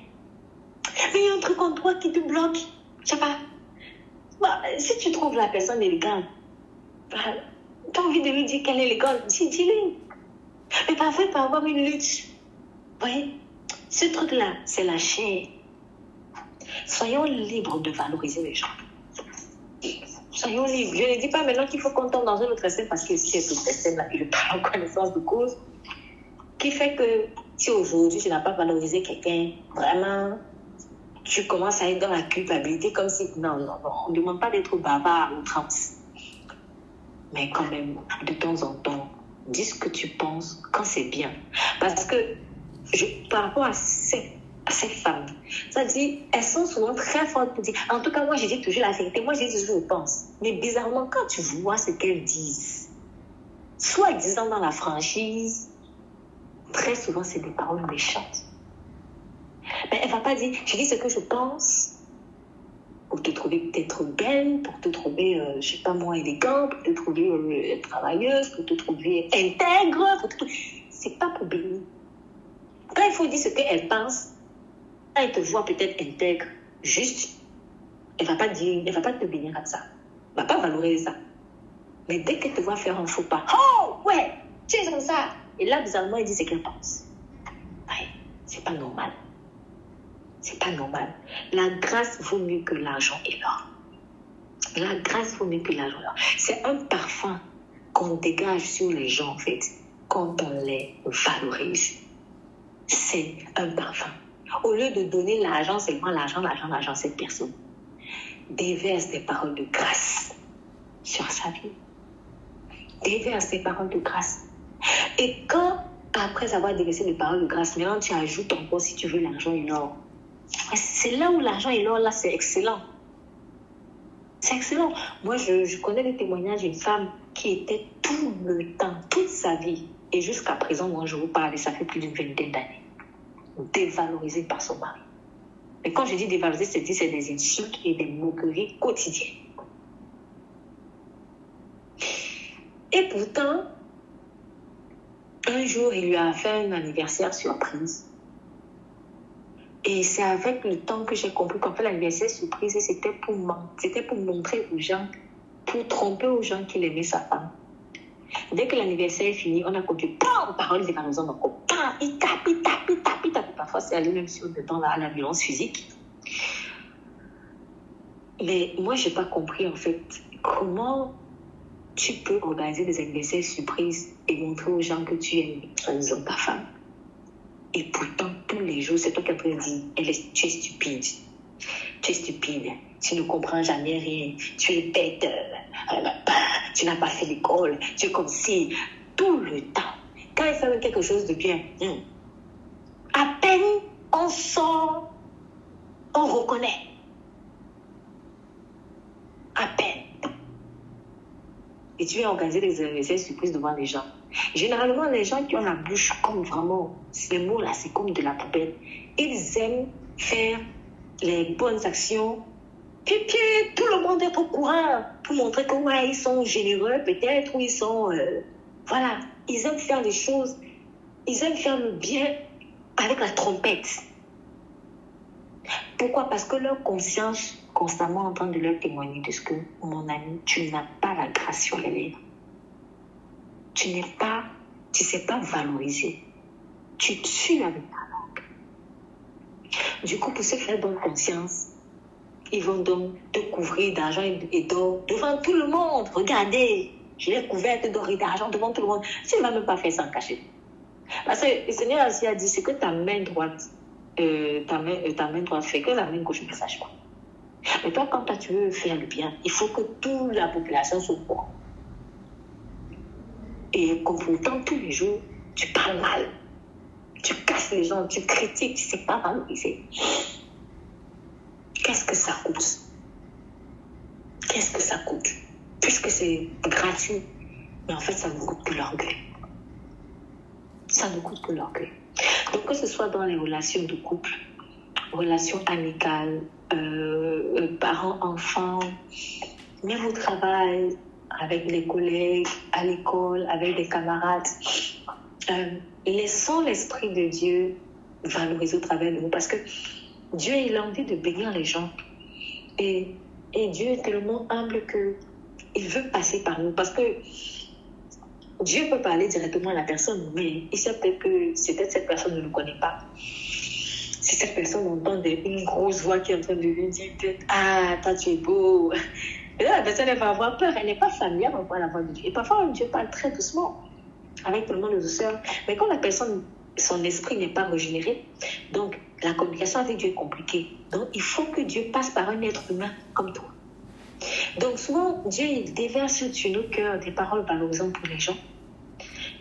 Mais il y a un truc en toi qui te bloque. Je sais pas. Si tu trouves la personne élégante, tu as envie de lui dire qu'elle est élégante, dis-lui. Mais parfois, il peut y avoir une lutte. Vous voyez, ce truc-là, c'est la chair. Soyons libres de valoriser les gens. Soyons libres. Je ne dis pas maintenant qu'il faut qu'on tombe dans un autre système parce que c'est tout système-là, je parle en connaissance de cause, qui fait que si aujourd'hui tu n'as pas valorisé quelqu'un, vraiment, tu commences à être dans la culpabilité comme si... Non, on ne demande pas d'être bavard à outrance. Mais quand même, de temps en temps, dis ce que tu penses quand c'est bien. Parce que par rapport à ces femmes, ça dit, elles sont souvent très fortes pour dire... En tout cas, moi, je dis toujours la vérité. Moi, je dis toujours ce que je pense. Mais bizarrement, quand tu vois ce qu'elles disent, soit disant dans la franchise, très souvent, c'est des paroles méchantes. Mais elle ne va pas dire, je dis ce que je pense pour te trouver peut-être belle, pour te trouver, je ne sais pas moi, élégante, pour te trouver travailleuse, pour te trouver intègre. Ce n'est pas pour bénir. Quand il faut dire ce qu'elle pense, quand elle te voit peut-être intègre, juste, elle ne va pas te bénir comme ça. Elle ne va pas valoriser ça. Mais dès qu'elle te voit faire un faux pas, oh ouais, tu es comme ça. Et là, bizarrement, elle dit ce qu'elle pense. Ouais, c'est pas normal. C'est pas normal. La grâce vaut mieux que l'argent et l'or. La grâce vaut mieux que l'argent et l'or. C'est un parfum qu'on dégage sur les gens, en fait, quand on les valorise. C'est un parfum. Au lieu de donner l'argent, seulement l'argent à cette personne, déverse des paroles de grâce sur sa vie. Déverse des paroles de grâce. Et quand, après avoir déversé des paroles de grâce, maintenant tu ajoutes encore, si tu veux, l'argent et l'or. C'est là où l'argent et l'or, là, c'est excellent. C'est excellent. Moi, je connais des témoignages d'une femme qui était tout le temps, toute sa vie, et jusqu'à présent, moi, je vous parle, ça fait plus d'une vingtaine d'années, dévalorisée par son mari. Mais quand je dis dévalorisée, c'est des insultes et des moqueries quotidiennes. Et pourtant, un jour, il lui a fait un anniversaire surprise. Et c'est avec le temps que j'ai compris qu'en fait, l'anniversaire surprise, c'était pour montrer aux gens, pour tromper aux gens qu'il aimait sa femme. Dès que l'anniversaire est fini, on a continué, parole dévalorisantes encore, il tape. Parfois, c'est aller même sur le temps là, à la violence physique. Mais moi, je n'ai pas compris, en fait, comment tu peux organiser des anniversaires surprises et montrer aux gens que tu aimes, soi-disant, ta femme. Et pourtant, tous les jours, c'est toi qui as dit, tu es stupide. Tu es stupide. Tu ne comprends jamais rien. Tu es bête. Tu n'as pas fait l'école. Tu es comme si. Tout le temps. Quand il fait quelque chose de bien, à peine on sort, on reconnaît. À peine. Et tu viens organiser des anniversaires surprises devant les gens. Généralement, les gens qui ont la bouche comme vraiment, ces mots-là, c'est comme de la poubelle. Ils aiment faire les bonnes actions. Puis tout le monde est au courant pour montrer que ouais, ils sont généreux peut-être, ou ils sont... voilà, ils aiment faire les choses. Ils aiment faire le bien avec la trompette. Pourquoi? Parce que leur conscience constamment en train de leur témoigner de ce que, mon ami, tu n'as pas la grâce sur les lèvres. Tu sais pas valoriser. Tu tues avec ta langue. Du coup, pour se faire bonne conscience, ils vont donc te couvrir d'argent et d'or devant tout le monde. Regardez, je l'ai couverte d'or et d'argent devant tout le monde. Tu ne vas même pas faire ça en cachette. Parce que le Seigneur aussi a dit, c'est que ta main droite fait, que la main gauche ne sache pas. Mais toi, quand tu veux faire le bien, il faut que toute la population soit au courant. Et comme pourtant, tous les jours, tu parles mal. Tu casses les gens, tu critiques, tu ne sais pas valoriser. Qu'est-ce que ça coûte? qu'est-ce que ça coûte? Puisque c'est gratuit, mais en fait, ça ne coûte que l'orgueil. Ça ne coûte que l'orgueil. Donc, que ce soit dans les relations de couple, relations amicales, parents-enfants, même au travail, avec les collègues, à l'école, avec des camarades, laissons l'Esprit de Dieu valoriser au travers de nous, parce que Dieu, il a envie de bénir les gens. Et Dieu est tellement humble qu'il veut passer par nous, parce que Dieu peut parler directement à la personne, mais il sait peut-être que cette personne ne le connaît pas. Si cette personne entend une grosse voix qui est en train de lui dire « Ah, toi tu es beau », et là, la personne elle va avoir peur, elle n'est pas familière encore à la voix de Dieu. Et parfois, Dieu parle très doucement, avec tellement de douceur. Mais quand la personne, son esprit n'est pas régénéré, donc la communication avec Dieu est compliquée. Donc, il faut que Dieu passe par un être humain comme toi. Donc, souvent, Dieu il déverse sur nos cœurs des paroles valorisantes pour les gens.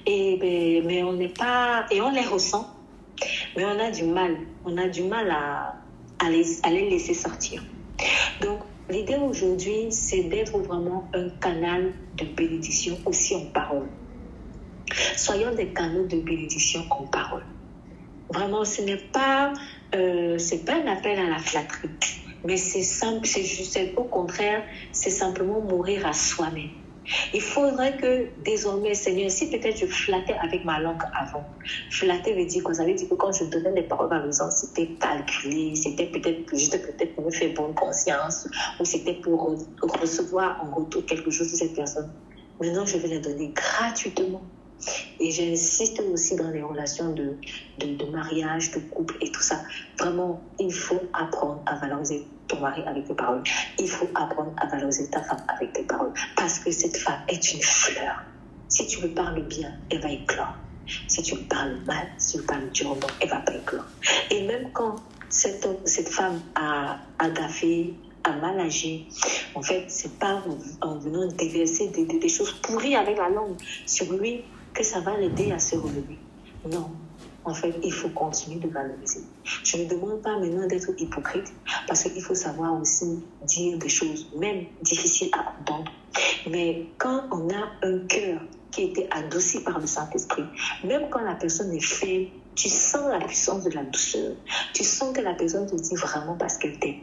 Mais on n'est pas... Et on les ressent, mais on a du mal. On a du mal à les laisser sortir. Donc, l'idée aujourd'hui, c'est d'être vraiment un canal de bénédiction aussi en parole. Soyons des canaux de bénédiction en parole. Vraiment, ce n'est pas un appel à la flatterie, mais c'est simple, c'est juste, au contraire, c'est simplement mourir à soi-même. Il faudrait que désormais, Seigneur, si peut-être je flattais avec ma langue avant, flatter veut dire que ça veut dire que quand je donnais des paroles valorisantes, c'était calculé, c'était peut-être pour me faire bonne conscience, ou c'était pour recevoir en retour quelque chose de cette personne. Maintenant, je vais les donner gratuitement. Et j'insiste aussi dans les relations de mariage, de couple et tout ça. Vraiment, il faut apprendre à valoriser ton mari avec tes paroles. Il faut apprendre à valoriser ta femme avec tes paroles. Parce que cette femme est une fleur. Si tu lui parles bien, elle va éclore. Si tu lui parles mal, si tu lui parles durement, elle ne va pas éclore. Et même quand cette femme a gaffé, a mal agi, en fait, c'est pas en venant déverser des choses pourries avec la langue sur lui que ça va l'aider à se relever. Non, en fait, il faut continuer de valoriser. Je ne demande pas maintenant d'être hypocrite, parce qu'il faut savoir aussi dire des choses, même difficiles à entendre. Mais quand on a un cœur qui a été adouci par le Saint-Esprit, même quand la personne est faible, tu sens la puissance de la douceur. Tu sens que la personne te dit vraiment parce qu'elle t'aime.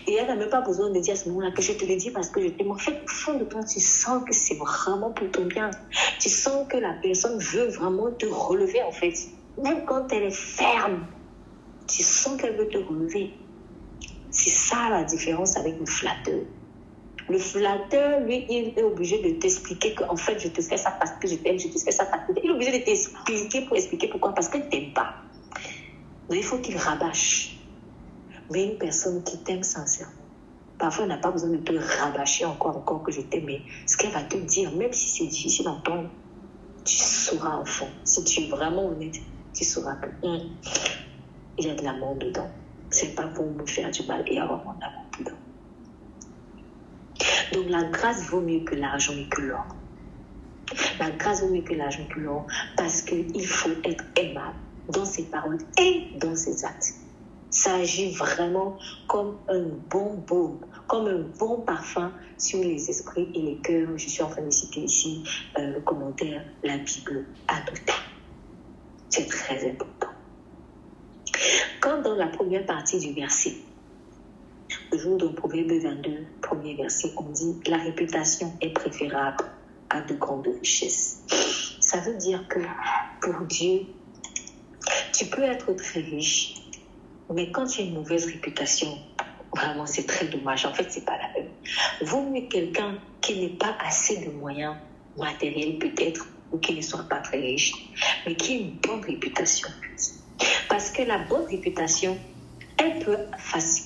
Et elle n'a même pas besoin de dire à ce moment-là que je te le dis parce que je t'aime. En fait, au fond de toi, tu sens que c'est vraiment pour ton bien. Tu sens que la personne veut vraiment te relever, en fait. Même quand elle est ferme, tu sens qu'elle veut te relever. C'est ça la différence avec le flatteur. Le flatteur, lui, il est obligé de t'expliquer qu'en fait, je te fais ça parce que je t'aime, je te fais ça parce que... Il est obligé de t'expliquer pour expliquer pourquoi, parce qu'il ne t'aime pas. Donc, il faut qu'il rabâche. Mais une personne qui t'aime sincèrement, parfois elle n'a pas besoin de te rabâcher encore que je t'aime, mais ce qu'elle va te dire, même si c'est difficile d'entendre, tu sauras au fond. Si tu es vraiment honnête, tu sauras que il y a de l'amour dedans. C'est pas pour me faire du mal et avoir mon amour dedans. Donc la grâce vaut mieux que l'argent et que l'or. La grâce vaut mieux que l'argent et que l'or, parce qu'il faut être aimable dans ses paroles et dans ses actes. Ça agit vraiment comme un bon baume, comme un bon parfum sur les esprits et les cœurs. Je suis en train de citer ici le commentaire « La Bible adoptée ». C'est très important. Quand dans la première partie du verset, le jour de Proverbe 22, premier verset, on dit « La réputation est préférable à de grandes richesses ». Ça veut dire que pour Dieu, tu peux être très riche, mais quand tu as une mauvaise réputation, vraiment, c'est très dommage. En fait, c'est pas la même. Vaut mieux quelqu'un qui n'ait pas assez de moyens matériels, peut-être, ou qui ne soit pas très riche, mais qui ait une bonne réputation. Parce que la bonne réputation, elle peut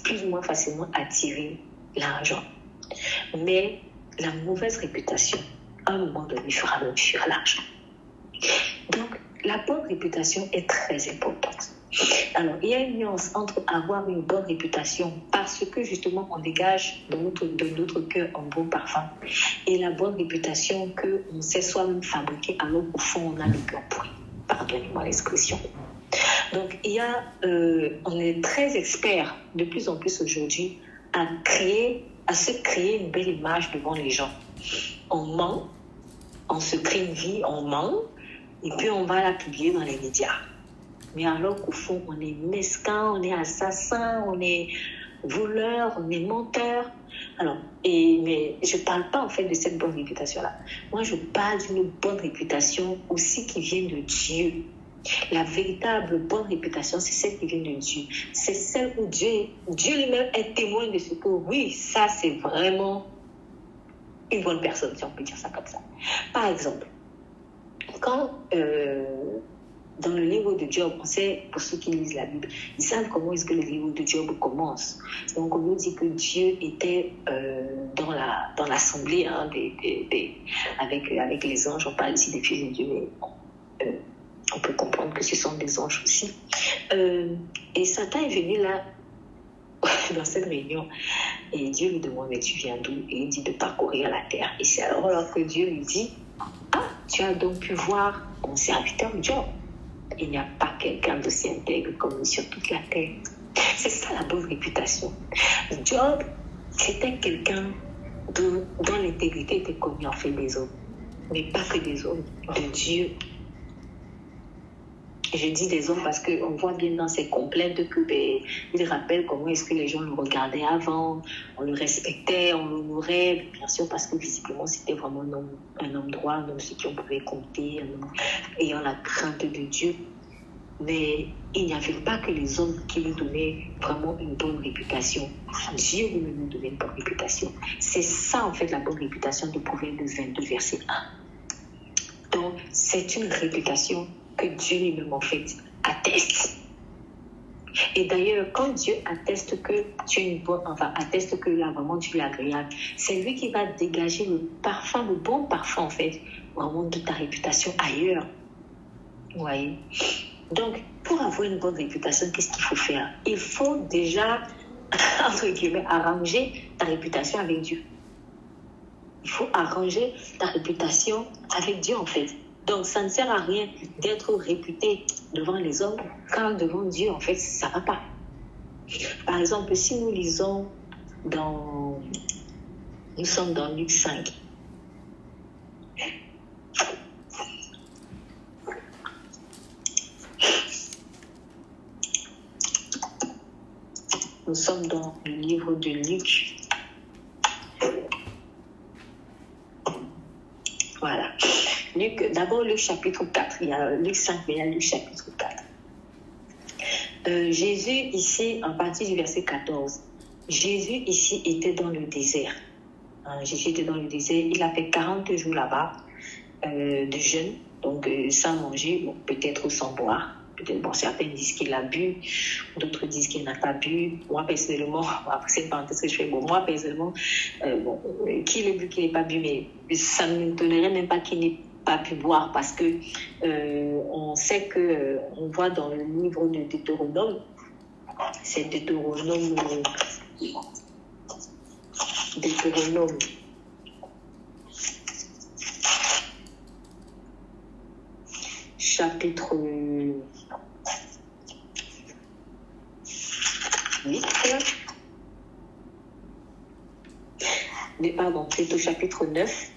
plus ou moins facilement attirer l'argent. Mais la mauvaise réputation, à un moment donné, fera même fuir l'argent. Donc, la bonne réputation est très importante. Alors, il y a une nuance entre avoir une bonne réputation parce que justement on dégage de notre cœur un bon parfum et la bonne réputation qu'on sait soi-même fabriquer alors qu'au fond on a le cœur pourri. Pardonnez-moi l'expression. Donc, on est très experts de plus en plus aujourd'hui à créer à se créer une belle image devant les gens. On ment, on se crée une vie, on ment, et puis on va la publier dans les médias. Mais alors qu'au fond, on est mesquin, on est assassin, on est voleur, on est menteur. Alors, mais je ne parle pas en fait de cette bonne réputation-là. Moi, je parle d'une bonne réputation aussi qui vient de Dieu. La véritable bonne réputation, c'est celle qui vient de Dieu. C'est celle où Dieu lui-même est témoin de ce que, oui, ça, c'est vraiment une bonne personne, si on peut dire ça comme ça. Par exemple, quand dans le livre de Job, on sait, pour ceux qui lisent la Bible, ils savent comment est-ce que le livre de Job commence. Donc, on nous dit que Dieu était dans l'assemblée avec les anges. On parle ici des fils de Dieu, mais on peut comprendre que ce sont des anges aussi. Et Satan est venu là, dans cette réunion, et Dieu lui demande, mais tu viens d'où? Et il dit de parcourir la terre. Et c'est alors que Dieu lui dit, ah, tu as donc pu voir mon serviteur Job. Il n'y a pas quelqu'un d'aussi intègre comme lui sur toute la terre. C'est ça la bonne réputation. Job, c'était quelqu'un dont l'intégrité était connue en fait des hommes. Mais pas que des hommes, de Dieu. Je dis des hommes parce qu'on voit bien dans ses complaintes il rappelle comment est-ce que les gens le regardaient avant, on le respectait, on l'honorait, bien sûr parce que visiblement c'était vraiment un homme droit, un homme sur qui on pouvait compter, un homme ayant la crainte de Dieu. Mais il n'y avait pas que les hommes qui lui donnaient vraiment une bonne réputation. Dieu lui donnait une bonne réputation. C'est ça en fait la bonne réputation de Proverbe 22, verset 1. Donc c'est une réputation que Dieu lui-même en fait atteste. Et d'ailleurs, quand Dieu atteste que tu es une bonne, atteste que là vraiment tu es agréable, c'est lui qui va dégager le bon parfum en fait, vraiment de ta réputation ailleurs. Vous voyez? Donc, pour avoir une bonne réputation, qu'est-ce qu'il faut faire? Il faut déjà, entre guillemets, arranger ta réputation avec Dieu. Il faut arranger ta réputation avec Dieu en fait. Donc, ça ne sert à rien d'être réputé devant les hommes quand devant Dieu, en fait, ça ne va pas. Par exemple, si nous lisons nous sommes dans Luc 5. Nous sommes dans le livre de Luc. Voilà. D'abord, Luc chapitre 4. Il y a Luc 5, mais il y a Luc chapitre 4. Jésus, ici, en partie du verset 14. Jésus, ici, était dans le désert. Jésus était dans le désert. Il a fait 40 jours là-bas de jeûne, donc sans manger, bon, peut-être sans boire. Bon, certains disent qu'il a bu, d'autres disent qu'il n'a pas bu. Moi, personnellement, après cette parenthèse que je fais, moi, personnellement, qu'il ait bu, qu'il n'ait pas bu, mais ça ne m'étonnerait même pas qu'il n'ait pas pu boire parce que on sait que on voit dans le livre de Deutéronome, c'est Deutéronome chapitre 8, c'est au chapitre 9,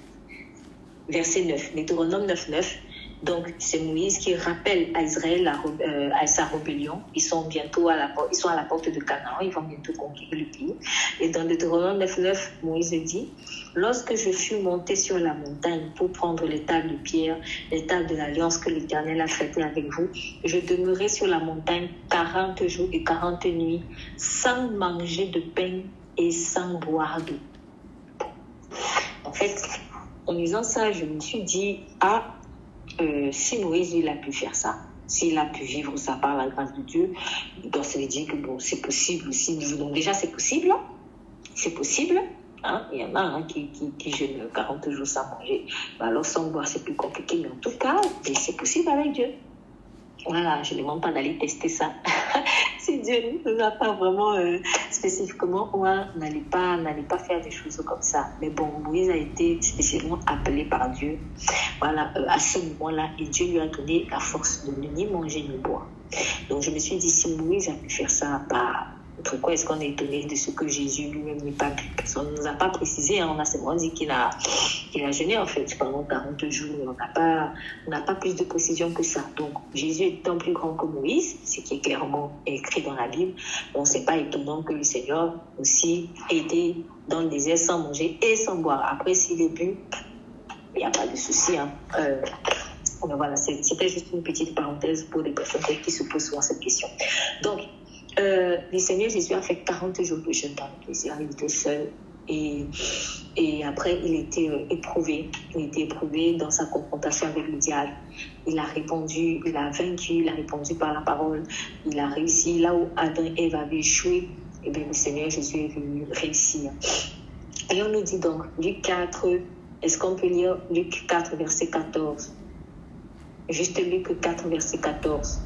verset 9, Deutéronome 9, 9. Donc, c'est Moïse qui rappelle à Israël à sa rébellion. Ils sont à la porte de Canaan, ils vont bientôt conquérir le pays. Et dans Deutéronome 9, 9, Moïse dit, « Lorsque je fus monté sur la montagne pour prendre les tables de pierre, les tables de l'alliance que l'Éternel a traitées avec vous, je demeurai sur la montagne 40 jours et 40 nuits, sans manger de pain et sans boire d'eau. » En fait, en lisant ça, je me suis dit, si Moïse il a pu faire ça, s'il a pu vivre ça par la grâce de Dieu, donc ça veut dire que bon, c'est possible aussi. Donc déjà, c'est possible. C'est possible. Hein? Il y en a qui jeûnent 40 jours sans manger. Alors sans boire, c'est plus compliqué. Mais en tout cas, c'est possible avec Dieu. Voilà, je ne demande pas d'aller tester ça. Si Dieu ne nous a pas vraiment spécifiquement, n'allez pas faire des choses comme ça. Mais bon, Moïse a été spécialement appelé par Dieu. Voilà, à ce moment-là, et Dieu lui a donné la force de ne ni manger ni boire. Donc je me suis dit, si Moïse a pu faire ça, Pourquoi est-ce qu'on est étonné de ce que Jésus lui-même n'est pas bu? Parce qu'on ne nous a pas précisé, hein, on a seulement dit qu'il a jeûné en fait pendant 40 jours. On n'a pas plus de précision que ça. Donc Jésus étant plus grand que Moïse, ce qui est clairement écrit dans la Bible, bon, c'est pas étonnant que le Seigneur aussi ait été dans le désert sans manger et sans boire. Après, s'il est bu, il n'y a pas de souci. Hein. Mais voilà, c'était juste une petite parenthèse pour les personnes qui se posent souvent cette question. Donc, le Seigneur Jésus a fait 40 jours de jeûne dans le désert. Il était seul et après il était éprouvé. Il était éprouvé dans sa confrontation avec le diable. Il a répondu, il a vaincu, il a répondu par la parole. Il a réussi là où Adam et Ève avaient échoué. Et bien le Seigneur Jésus est venu réussir. Et on nous dit donc, Luc 4, est-ce qu'on peut lire Luc 4, verset 14? Juste Luc 4, verset 14.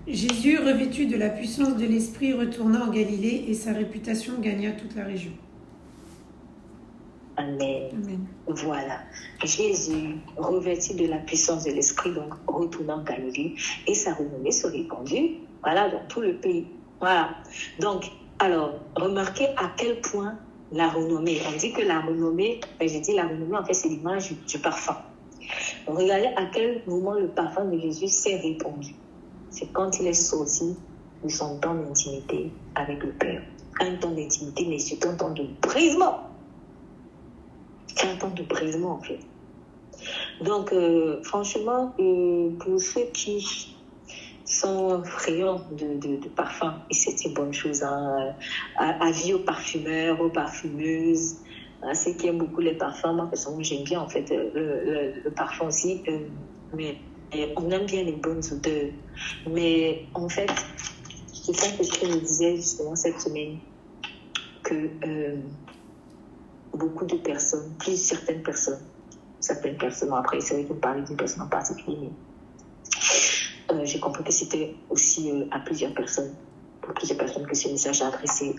Jésus, revêtu de la puissance de l'Esprit, retourna en Galilée et sa réputation gagna toute la région. Amen. Amen. Voilà. Jésus, revêtu de la puissance de l'Esprit, donc retourna en Galilée et sa renommée se répandit, voilà, dans tout le pays. Voilà. Donc, alors, remarquez à quel point la renommée, on dit que la renommée, j'ai dit la renommée, en fait, c'est l'image du parfum. Regardez à quel moment le parfum de Jésus s'est répandu. C'est quand il est sorti de son temps d'intimité avec le Père. Un temps d'intimité, mais surtout un temps de brisement. C'est un temps de brisement, en fait. Donc, franchement, pour ceux qui sont friands de parfum, et c'est une bonne chose, hein, avis aux parfumeurs, aux parfumeuses, hein, ceux qui aiment beaucoup les parfums, moi, personnellement, j'aime bien, en fait, le parfum aussi, mais on aime bien les bonnes odeurs. Mais en fait, c'est ça que je me disais justement cette semaine, que beaucoup de personnes, certaines personnes, après c'est vrai que vous parlez d'une personne en particulier, mais j'ai compris que c'était aussi à plusieurs personnes, pour plusieurs personnes que ce message a adressé.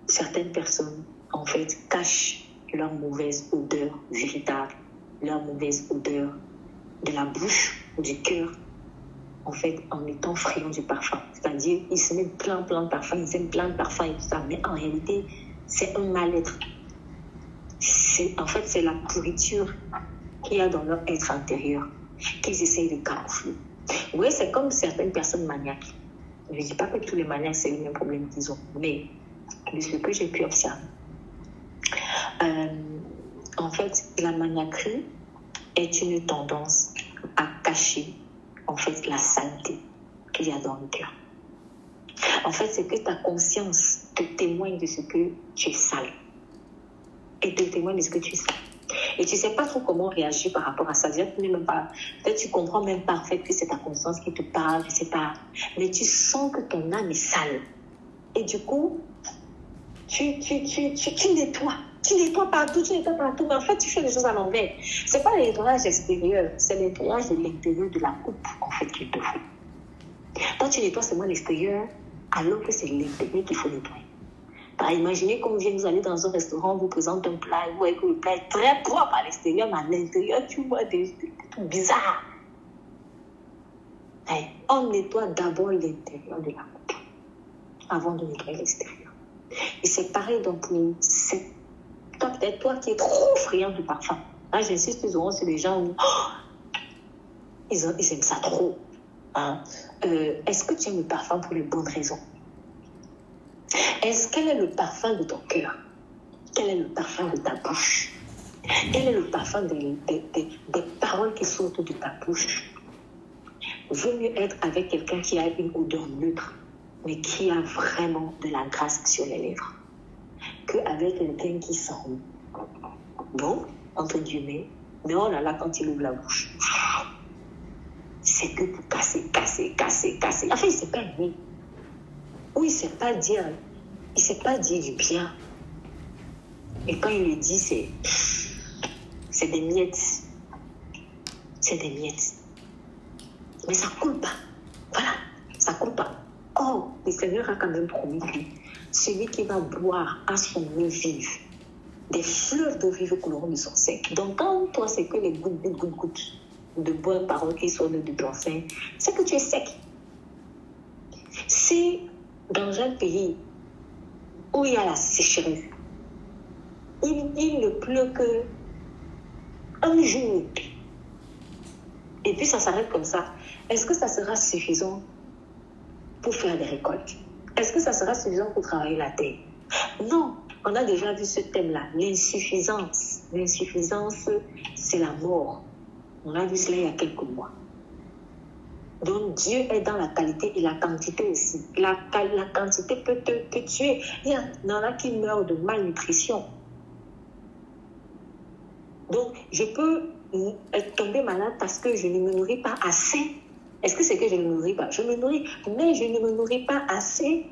Certaines personnes, en fait, cachent leur mauvaise odeur véritable, leur mauvaise odeur de la bouche ou du cœur, en fait, en étant friands du parfum. C'est-à-dire, ils se mettent plein de parfums, ils aiment plein de parfums et tout ça, mais en réalité, c'est un mal-être. En fait, c'est la pourriture qu'il y a dans leur être intérieur, qu'ils essayent de camoufler. Vous voyez, c'est comme certaines personnes maniaques. Je ne dis pas que tous les maniaques, c'est le même problème qu'ils ont, mais de ce que j'ai pu observer. En fait, la maniaquerie est une tendance à cacher, en fait, la saleté qu'il y a dans le cœur. En fait, c'est que ta conscience te témoigne de ce que tu es sale. Et te témoigne de ce que tu es sale. Et tu ne sais pas trop comment réagir par rapport à ça. Peut-être tu ne comprends même pas, en fait, que c'est ta conscience qui te parle, je ne sais pas. Mais tu sens que ton âme est sale. Et du coup, tu nettoies. Tu nettoies partout, mais en fait, tu fais les choses à l'envers. Ce n'est pas le nettoyage extérieur, c'est le nettoyage de l'intérieur de la coupe, en fait, qu'il te faut. Quand tu nettoies seulement l'extérieur, alors que c'est l'intérieur qu'il faut nettoyer. Imaginez comme vous allez dans un restaurant, on vous présente un plat, vous voyez que le plat est très propre à l'extérieur, mais à l'intérieur, tu vois des trucs bizarres. On nettoie d'abord l'intérieur de la coupe, avant de nettoyer l'extérieur. Et c'est pareil donc pour toi, peut-être toi qui es trop friand du parfum. Là, j'insiste souvent sur les gens où ils aiment ça trop. Hein? Est-ce que tu aimes le parfum pour les bonnes raisons? Quel est le parfum de ton cœur? Quel est le parfum de ta bouche? Quel est le parfum des paroles qui sortent de ta bouche? Vaut mieux être avec quelqu'un qui a une odeur neutre, mais qui a vraiment de la grâce sur les lèvres, qu'avec quelqu'un qui sent bon, entre guillemets, mais oh là là, quand il ouvre la bouche, c'est que pour casser. Enfin, il ne sait pas aimer. Ou il ne sait pas dire du bien. Et quand il le dit, c'est des miettes. C'est des miettes. Mais ça ne coule pas. Voilà, ça ne coule pas. Oh, le Seigneur a quand même promis que celui qui va boire à son eau vive des fleuves d'eau vive couleront de son sein. Donc, quand toi, c'est que les gouttes de bonnes paroles qui sortent de ton sein, c'est que tu es sec. Si dans un pays où il y a la sécheresse, il ne pleut que un jour, et puis ça s'arrête comme ça, est-ce que ça sera suffisant pour faire des récoltes? Est-ce que ça sera suffisant pour travailler la terre? Non, on a déjà vu ce thème-là, l'insuffisance. L'insuffisance, c'est la mort. On a vu cela il y a quelques mois. Donc Dieu est dans la qualité et la quantité aussi. La quantité peut te tuer. Il y en a qui meurent de malnutrition. Donc je peux tomber malade parce que je ne me nourris pas assez. Est-ce que c'est que je ne me nourris pas? Je me nourris, mais je ne me nourris pas assez.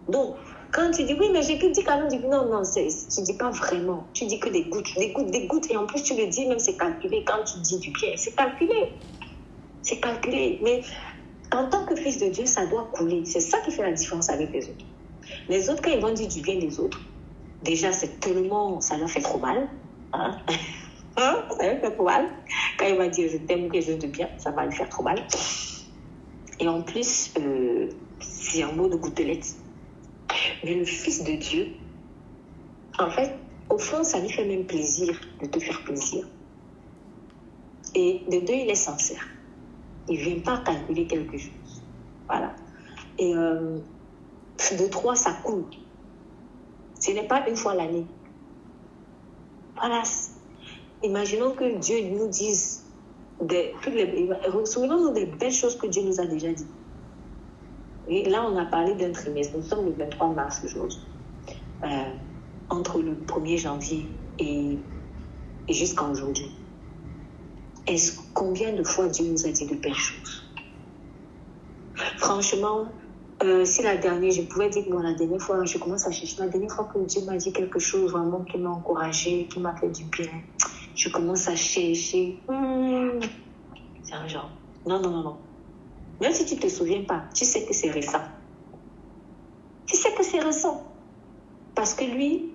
Donc, quand tu dis, oui, mais j'ai que dit quand même, non, tu ne dis pas vraiment. Tu dis que des gouttes. Et en plus, tu le dis, même c'est calculé. Quand tu dis du bien, c'est calculé. C'est calculé. Mais en tant que fils de Dieu, ça doit couler. C'est ça qui fait la différence avec les autres. Les autres, quand ils vont dire du bien des autres, déjà, c'est tellement, ça leur fait trop mal. Hein? Ça leur fait trop mal. Quand il va dire je t'aime, quelque chose de bien, ça va lui faire trop mal. Et en plus, c'est un mot de gouttelette. Mais le Fils de Dieu, en fait, au fond, ça lui fait même plaisir de te faire plaisir. Et de deux, il est sincère. Il ne vient pas calculer quelque chose. Voilà. Et de trois, ça coule. Ce n'est pas une fois l'année. Voilà. Imaginons que Dieu nous dise souvenons-nous des belles choses que Dieu nous a déjà dit. Et là, on a parlé d'un trimestre. Nous sommes le 23 mars aujourd'hui. Entre le 1er janvier et jusqu'à aujourd'hui. Combien de fois Dieu nous a dit de belles choses? Franchement, si la dernière, je pouvais dire que la dernière fois, je commence à chercher. La dernière fois que Dieu m'a dit quelque chose vraiment qui m'a encouragée, qui m'a fait du bien, je commence à chercher. C'est un genre. Non. Même si tu ne te souviens pas, tu sais que c'est récent. Tu sais que c'est récent. Parce que lui,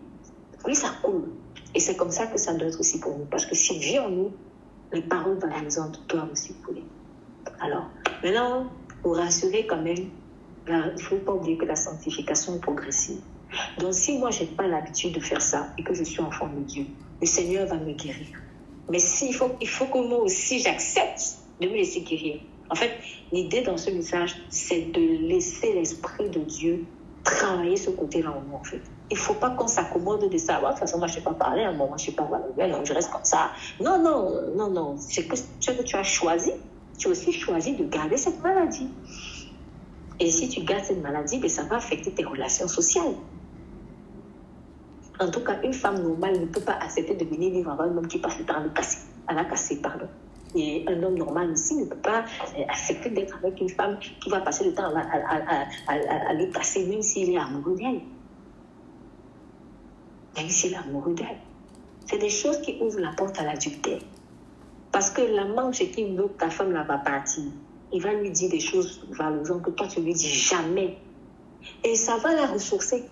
ça coule. Et c'est comme ça que ça doit être aussi pour nous. Parce que s'il vit en nous, les paroles valorisantes doivent aussi couler. Alors, maintenant, pour rassurer quand même, il ne faut pas oublier que la sanctification est progressive. Donc, si moi, je n'ai pas l'habitude de faire ça et que je suis enfant de Dieu, le Seigneur va me guérir. Mais il faut que moi aussi, j'accepte de me laisser guérir. En fait, l'idée dans ce message, c'est de laisser l'Esprit de Dieu travailler ce côté-là en nous, en fait. Il ne faut pas qu'on s'accommode de ça. De toute façon, moi, je ne sais pas parler, moi, je ne sais pas parler, non, je reste comme ça. Non. C'est que tu as choisi. Tu as aussi choisi de garder cette maladie. Et si tu gardes cette maladie, ça va affecter tes relations sociales. En tout cas, une femme normale ne peut pas accepter de venir vivre avec un homme qui passe le temps à la casser. Et un homme normal aussi ne peut pas accepter d'être avec une femme qui va passer le temps à le casser, même s'il est amoureux d'elle. Même s'il est amoureux d'elle. C'est des choses qui ouvrent la porte à l'adultère. Parce que l'amant chez qui veut que ta femme là va partir, il va lui dire des choses valorisantes que toi tu ne lui dis jamais. Et ça va la ressourcer.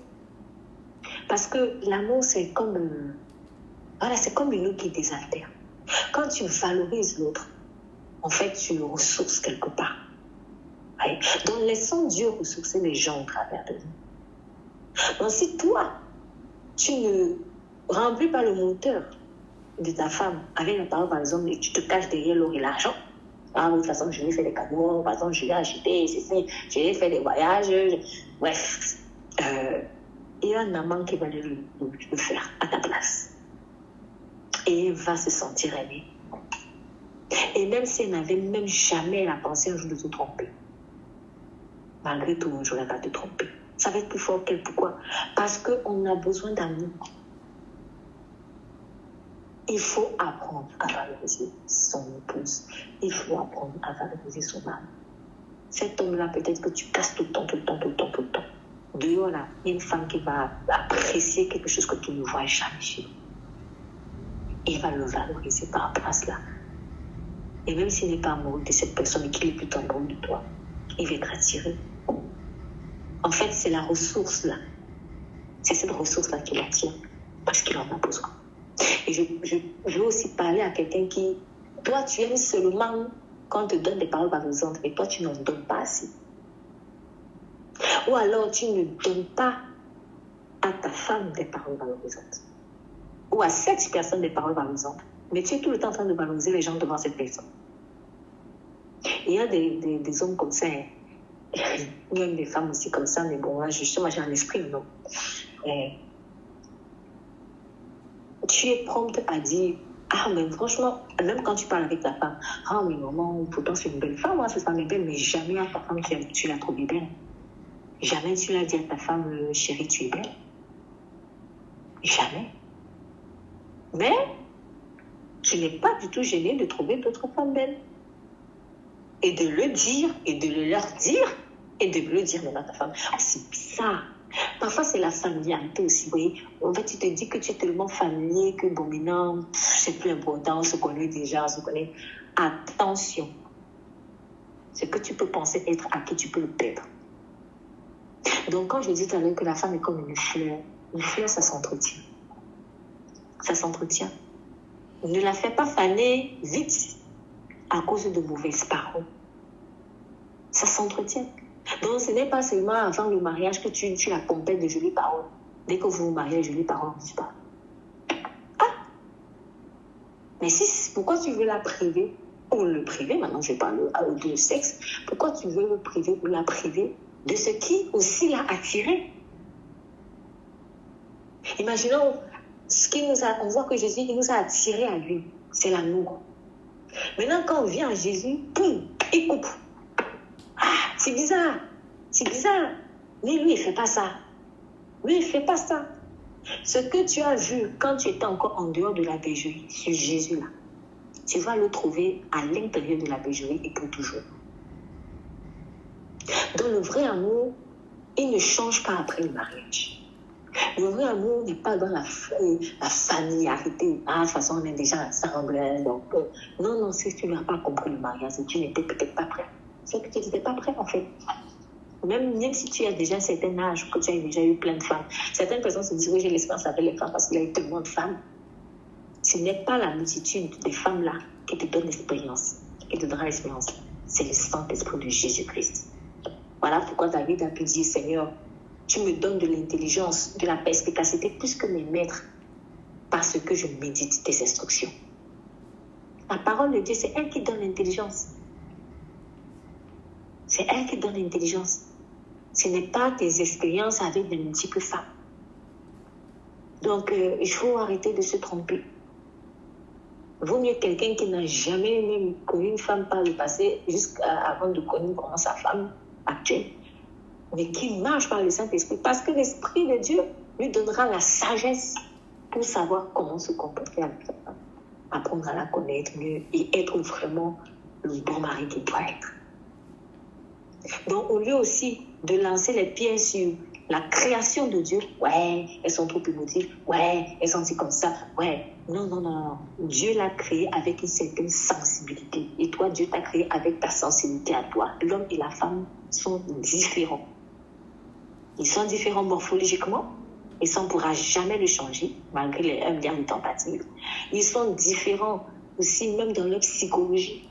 Parce que l'amour, c'est comme une eau qui désaltère. Quand tu valorises l'autre, en fait, tu le ressources quelque part. Ouais. Donc, laissons Dieu ressourcer les gens au travers de nous. Donc, si toi, tu ne remplis pas le moteur de ta femme avec la parole, par exemple, et tu te caches derrière l'or et l'argent, de toute façon, je lui ai fait des cadeaux, de toute façon, je lui ai acheté ceci, je lui ai fait des voyages, bref. Il y a un amant qui va le faire à ta place. Et il va se sentir aimé. Et même si elle n'avait même jamais la pensée un jour de te tromper, malgré tout, un jour, elle va te tromper. Ça va être plus fort qu'elle. Pourquoi? Parce qu'on a besoin d'amour. Il faut apprendre à valoriser son épouse. Il faut apprendre à valoriser son mari. Cet homme-là, peut-être que tu casses tout le temps. Dehors, là, il y a une femme qui va apprécier quelque chose que tu ne vois jamais chez lui. Il va le valoriser par rapport à cela. Et même s'il n'est pas amoureux de cette personne et qu'il est plutôt amoureux de toi, il va être attiré. En fait, c'est la ressource là. C'est cette ressource-là qui l'attire parce qu'il en a besoin. Et je veux aussi parler à quelqu'un qui, toi, tu aimes seulement quand on te donne des paroles valorisantes, mais toi, tu n'en donnes pas assez. Ou alors, tu ne donnes pas à ta femme des paroles valorisantes. Ou à cette personne des paroles valorisantes. Mais tu es tout le temps en train de valoriser les gens devant cette personne. Il y a des hommes comme ça. Hein. Il y a des femmes aussi comme ça, mais bon, là, justement, j'ai un esprit, non. Tu es prompte à dire, ah, mais franchement, même quand tu parles avec ta femme, ah, mais maman, pourtant c'est une belle femme, hein, cette femme est belle, mais jamais à ta femme tu l'as trouvée belle. Jamais tu l'as dit à ta femme, chérie, tu es belle. Jamais. Mais tu n'es pas du tout gêné de trouver d'autres femmes belles. Et de le dire, et de le leur dire, et de le dire même à ta femme. Ah, c'est bizarre. Parfois, c'est la familiarité aussi, vous voyez. En fait, tu te dis que tu es tellement familier que, bon, maintenant, c'est plus important, on se connaît déjà, on se connaît. Attention. Ce que tu peux penser être à qui tu peux le perdre. Donc, quand je dis tout à l'heure que la femme est comme une fleur, ça s'entretient. Ça s'entretient. Ne la fais pas faner vite à cause de mauvaises paroles. Ça s'entretient. Donc, ce n'est pas seulement avant le mariage que tu la complètes de jolies paroles. Dès que vous vous mariez, les jolies paroles, on ne dit pas. Ah! Mais si, pourquoi tu veux la priver ou le priver? Maintenant, je parle de sexe. Pourquoi tu veux le priver ou la priver de ce qui aussi l'a attiré? Imaginons, on voit que Jésus, il nous a attirés à lui. C'est l'amour. Maintenant, quand on vient à Jésus, boum, il coupe. Ah, c'est bizarre. C'est bizarre. Mais lui, il ne fait pas ça. Lui, il ne fait pas ça. Ce que tu as vu quand tu étais encore en dehors de la bergerie, sur Jésus-là, tu vas le trouver à l'intérieur de la bergerie et pour toujours. Donc, le vrai amour, il ne change pas après le mariage. Le vrai amour n'est pas dans la familiarité. Ah, de toute façon, on est déjà ensemble. Donc, non, si tu n'as pas compris le mariage, tu n'étais peut-être pas prêt. C'est que tu n'étais pas prêt, en fait. Même si tu as déjà un certain âge, que tu as déjà eu plein de femmes, certaines personnes se disent, oui, j'ai l'expérience avec les femmes parce qu'il y a eu tellement de femmes. Ce n'est pas la multitude des femmes-là qui te donne l'expérience, qui te donnera l'expérience. C'est le Saint-Esprit de Jésus-Christ. Voilà pourquoi David a pu dire, Seigneur, tu me donnes de l'intelligence, de la perspicacité plus que mes maîtres, parce que je médite tes instructions. La parole de Dieu, c'est elle qui donne l'intelligence. C'est elle qui donne l'intelligence. Ce n'est pas tes expériences avec de multiples femmes. Donc, il faut arrêter de se tromper. Vaut mieux quelqu'un qui n'a jamais même connu une femme par le passé, jusqu'avant de connaître vraiment sa femme actuelle, mais qui marche par le Saint-Esprit, parce que l'Esprit de Dieu lui donnera la sagesse pour savoir comment se comporter avec sa femme, apprendre à la connaître mieux et être vraiment le bon mari qu'il doit être. Donc, au lieu aussi de lancer les pieds sur la création de Dieu, ouais, elles sont trop émotives, ouais, elles sont dit comme ça, ouais, non. Dieu l'a créé avec une certaine sensibilité. Et toi, Dieu t'a créé avec ta sensibilité à toi. L'homme et la femme sont différents. Ils sont différents morphologiquement, et ça, on ne pourra jamais le changer, malgré les 1 milliard de tentatives. Ils sont différents aussi, même dans leur psychologie.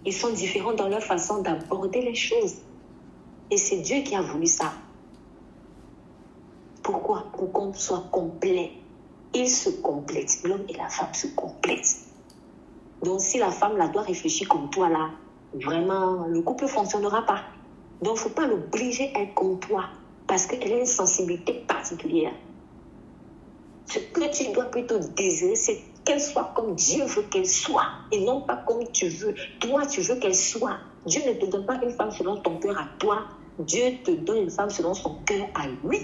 Ils sont différents dans leur façon d'aborder les choses. Et c'est Dieu qui a voulu ça. Pourquoi? Pour qu'on soit complet. Ils se complètent. L'homme et la femme se complètent. Donc, si la femme là doit réfléchir comme toi là, vraiment, le couple ne fonctionnera pas. Donc, il ne faut pas l'obliger à être comme toi, parce qu'elle a une sensibilité particulière. Ce que tu dois plutôt désirer, c'est qu'elle soit comme Dieu veut qu'elle soit, et non pas comme tu veux. Toi, tu veux qu'elle soit. Dieu ne te donne pas une femme selon ton cœur à toi. Dieu te donne une femme selon son cœur à lui.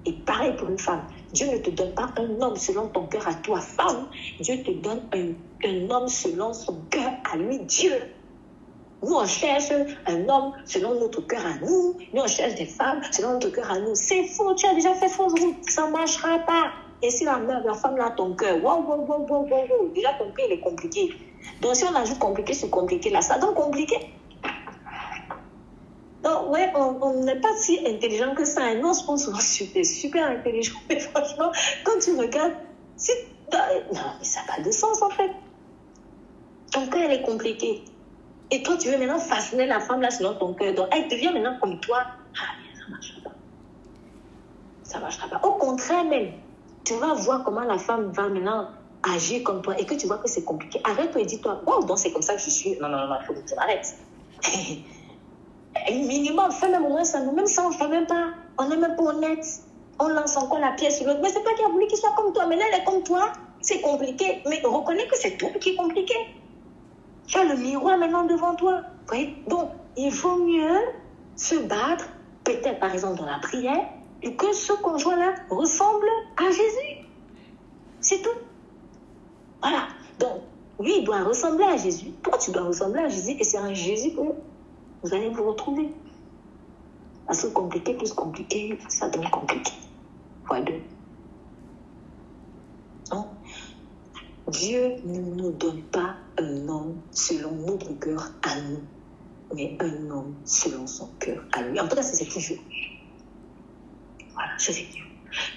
Et pareil pour une femme. Dieu ne te donne pas un homme selon ton cœur à toi, femme. Dieu te donne un homme selon son cœur à lui, Dieu. Nous, on cherche un homme selon notre cœur à nous. Nous, on cherche des femmes selon notre cœur à nous. C'est faux, tu as déjà fait fausse route. Ça ne marchera pas. Et si la femme là, ton cœur, wow, déjà ton cœur, il est compliqué. Donc, si on ajoute compliqué sur compliqué, là, ça donne compliqué. Donc, ouais, on n'est pas si intelligent que ça. Et nous, on se pense souvent super, super intelligent. Mais franchement, quand tu regardes, non, mais ça n'a pas de sens en fait. Ton cœur, elle est compliquée. Et toi, tu veux maintenant façonner la femme là selon ton cœur. Donc, elle devient maintenant comme toi. Ah, mais ça ne marchera pas. Ça ne marchera pas. Au contraire même, tu vas voir comment la femme va maintenant agir comme toi et que tu vois que c'est compliqué. Arrête-toi et dis-toi, wow, donc c'est comme ça que je suis. Non, il faut que tu arrêtes. Minimum, fais même au moins ça. Même ça, on ne fait même pas. On n'est même pas honnête. On lance encore la pièce sur l'autre. Mais c'est toi qui as voulu qu'il soit comme toi. Mais là, elle est comme toi. C'est compliqué. Mais reconnais que c'est toi qui est compliqué. Tu as le miroir maintenant devant toi. Oui. Donc, il vaut mieux se battre, peut-être par exemple dans la prière, et que ce conjoint-là ressemble à Jésus. C'est tout. Voilà. Donc, lui, il doit ressembler à Jésus. Toi, tu dois ressembler à Jésus. Et c'est en Jésus que vous allez vous retrouver. Parce que compliqué plus compliqué, ça donne compliqué. Fois deux. Non? Dieu ne nous donne pas un homme selon notre cœur à nous, mais un homme selon son cœur à lui. En tout cas, c'est toujours. Voilà, c'est Dieu.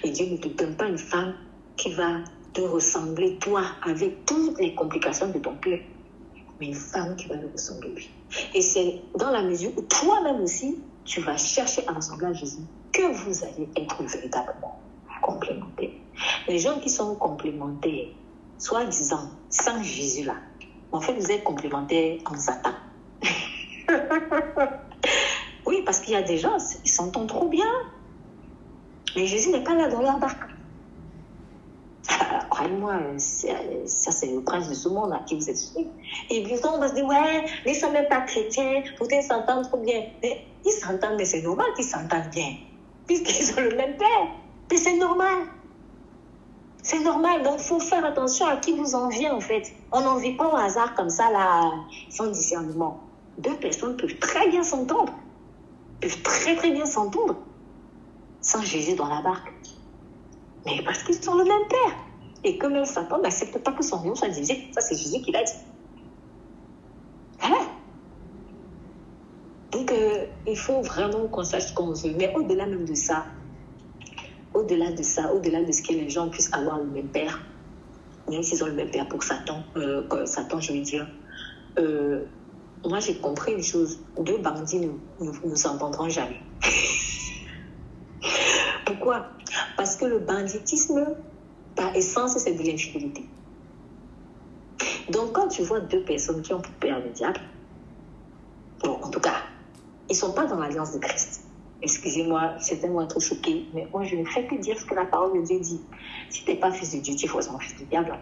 Et Dieu ne te donne pas une femme qui va te ressembler, toi, avec toutes les complications de ton cœur, mais une femme qui va le ressembler lui. Et c'est dans la mesure où toi-même aussi, tu vas chercher à ressembler à Jésus que vous allez être véritablement complémentaires. Les gens qui sont complémentaires, soi-disant, sans Jésus là, en fait, vous êtes complémentaires en Satan. Oui, parce qu'il y a des gens, ils s'entendent trop bien. Mais Jésus n'est pas là dans leur barque. Croyez-moi, ça c'est le prince de ce monde à qui vous êtes soumis. Et puis on va se dire, ouais, mais ils ne sont même pas chrétiens, peut-être ils s'entendent trop bien. Mais ils s'entendent, mais c'est normal qu'ils s'entendent bien, puisqu'ils ont le même père. Mais c'est normal. C'est normal, donc il faut faire attention à qui vous envie en fait. On n'en vit pas au hasard comme ça, là, sans discernement. Deux personnes peuvent très bien s'entendre, peuvent très très bien s'entendre, sans Jésus dans la barque. Mais parce qu'ils sont le même père. Et que même Satan n'accepte pas que son royaume soit divisé. Ça, c'est Jésus qui l'a dit. Voilà. Donc, il faut vraiment qu'on sache ce qu'on veut. Mais au-delà même de ça, au-delà de ce que les gens puissent avoir le même père, même s'ils ont le même père pour Satan, je veux dire, moi, j'ai compris une chose. Deux bandits ne s'entendront jamais. Pourquoi? Parce que le banditisme, par essence, c'est de l'infidélité. Donc, quand tu vois deux personnes qui ont pour père le diable, bon, en tout cas, ils ne sont pas dans l'alliance de Christ. Excusez-moi, certains vont être choqués, mais moi, je ne fais que dire ce que la parole de Dieu dit. Si tu n'es pas fils de Dieu, tu es forcément fils du diable.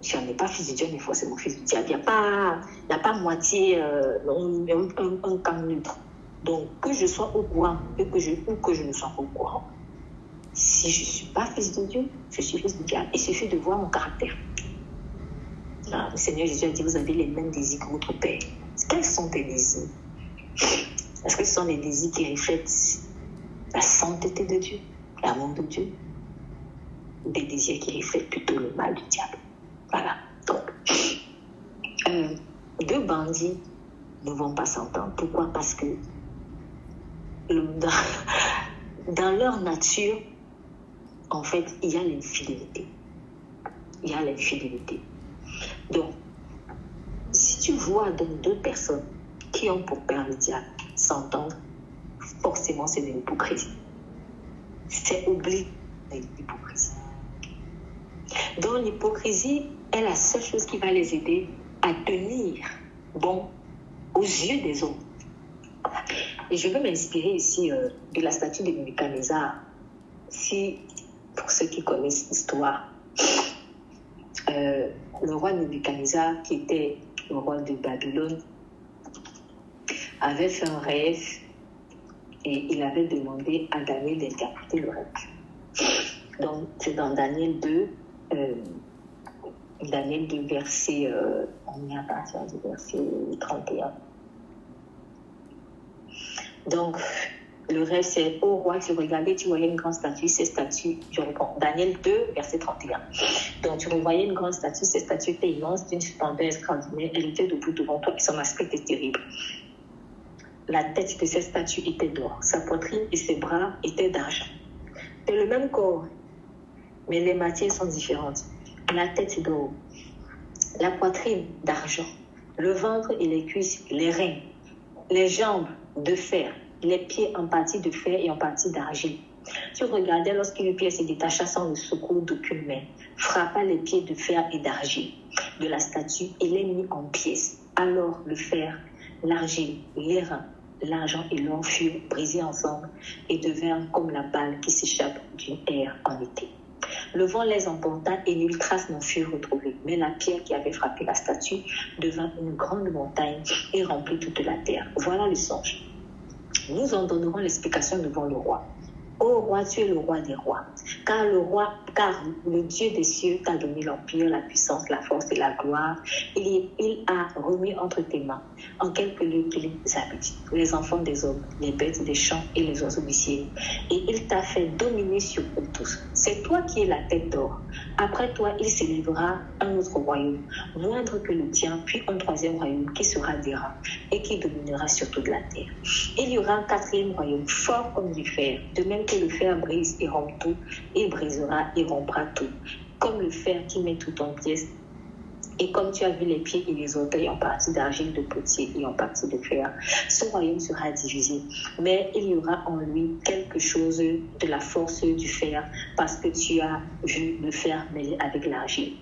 Si on n'est pas fils de Dieu, on est forcément fils du diable. Il n'y a pas moitié, un camp neutre. Donc, que je sois au courant ou que je ne sois pas au courant, si je ne suis pas fils de Dieu, je suis fils du diable. Il suffit de voir mon caractère. Là, le Seigneur Jésus a dit, vous avez les mêmes désirs que votre Père. Quels sont tes désirs? Est-ce que ce sont les désirs qui reflètent la sainteté de Dieu, l'amour de Dieu, ou des désirs qui reflètent plutôt le mal du diable? Voilà. Donc, deux bandits ne vont pas s'entendre. Pourquoi? Parce que dans leur nature, en fait, il y a l'infidélité. Il y a l'infidélité. Donc, si tu vois donc deux personnes qui ont pour père le diable s'entendre, forcément c'est de l'hypocrisie. C'est oublier l'hypocrisie. Donc, l'hypocrisie est la seule chose qui va les aider à tenir bon aux yeux des autres. Et je veux m'inspirer ici de la statue de Nebuchadnezzar. Si, pour ceux qui connaissent l'histoire, le roi Nebuchadnezzar, qui était le roi de Babylone, avait fait un rêve et il avait demandé à Daniel d'interpréter le rêve. Donc, c'est dans Daniel 2, verset, on est à partir du verset 31. Donc, le rêve, c'est « Ô roi, tu regardais, tu voyais une grande statue, ces statues, je réponds, Daniel 2, verset 31. Donc, tu voyais une grande statue, ces statues étaient immenses, d'une splendeur extraordinaire, elle était debout devant toi et son aspect était terrible. la tête de cette statue était d'or. Sa poitrine et ses bras étaient d'argent. C'est le même corps, mais les matières sont différentes. La tête est d'or, la poitrine d'argent, le ventre et les cuisses, les reins, les jambes de fer, les pieds en partie de fer et en partie d'argile. Tu regardais lorsqu'une pièce se détacha sans le secours d'aucune main, frappa les pieds de fer et d'argile de la statue et les mit en pièces. Alors le fer, l'argile, les reins, l'argent et l'or furent brisés ensemble et devinrent comme la balle qui s'échappe d'une aire en été. Le vent les emporta et nulle trace n'en fut retrouvée. Mais la pierre qui avait frappé la statue devint une grande montagne et remplit toute la terre. Voilà le songe. Nous en donnerons l'explication devant le roi. Ô roi, tu es le roi des rois, car le Dieu des cieux t'a donné l'empire, la puissance, la force et la gloire. Il a remis entre tes mains, en quelques lieux tu les habites, les enfants des hommes, les bêtes des champs et les oiseaux du ciel. Et il t'a fait dominer sur eux tous. C'est toi qui es la tête d'or. Après toi, il s'élèvera un autre royaume, moindre que le tien, puis un troisième royaume qui sera des rats et qui dominera sur toute la terre. Il y aura un quatrième royaume, fort comme du fer, de même que le fer brise et rompt tout, il brisera et rompra tout, comme le fer qui met tout en pièces. Et comme tu as vu les pieds et les orteils en partie d'argile de potier et en partie de fer, ce royaume sera divisé. Mais il y aura en lui quelque chose de la force du fer, parce que tu as vu le fer mêlé avec l'argile.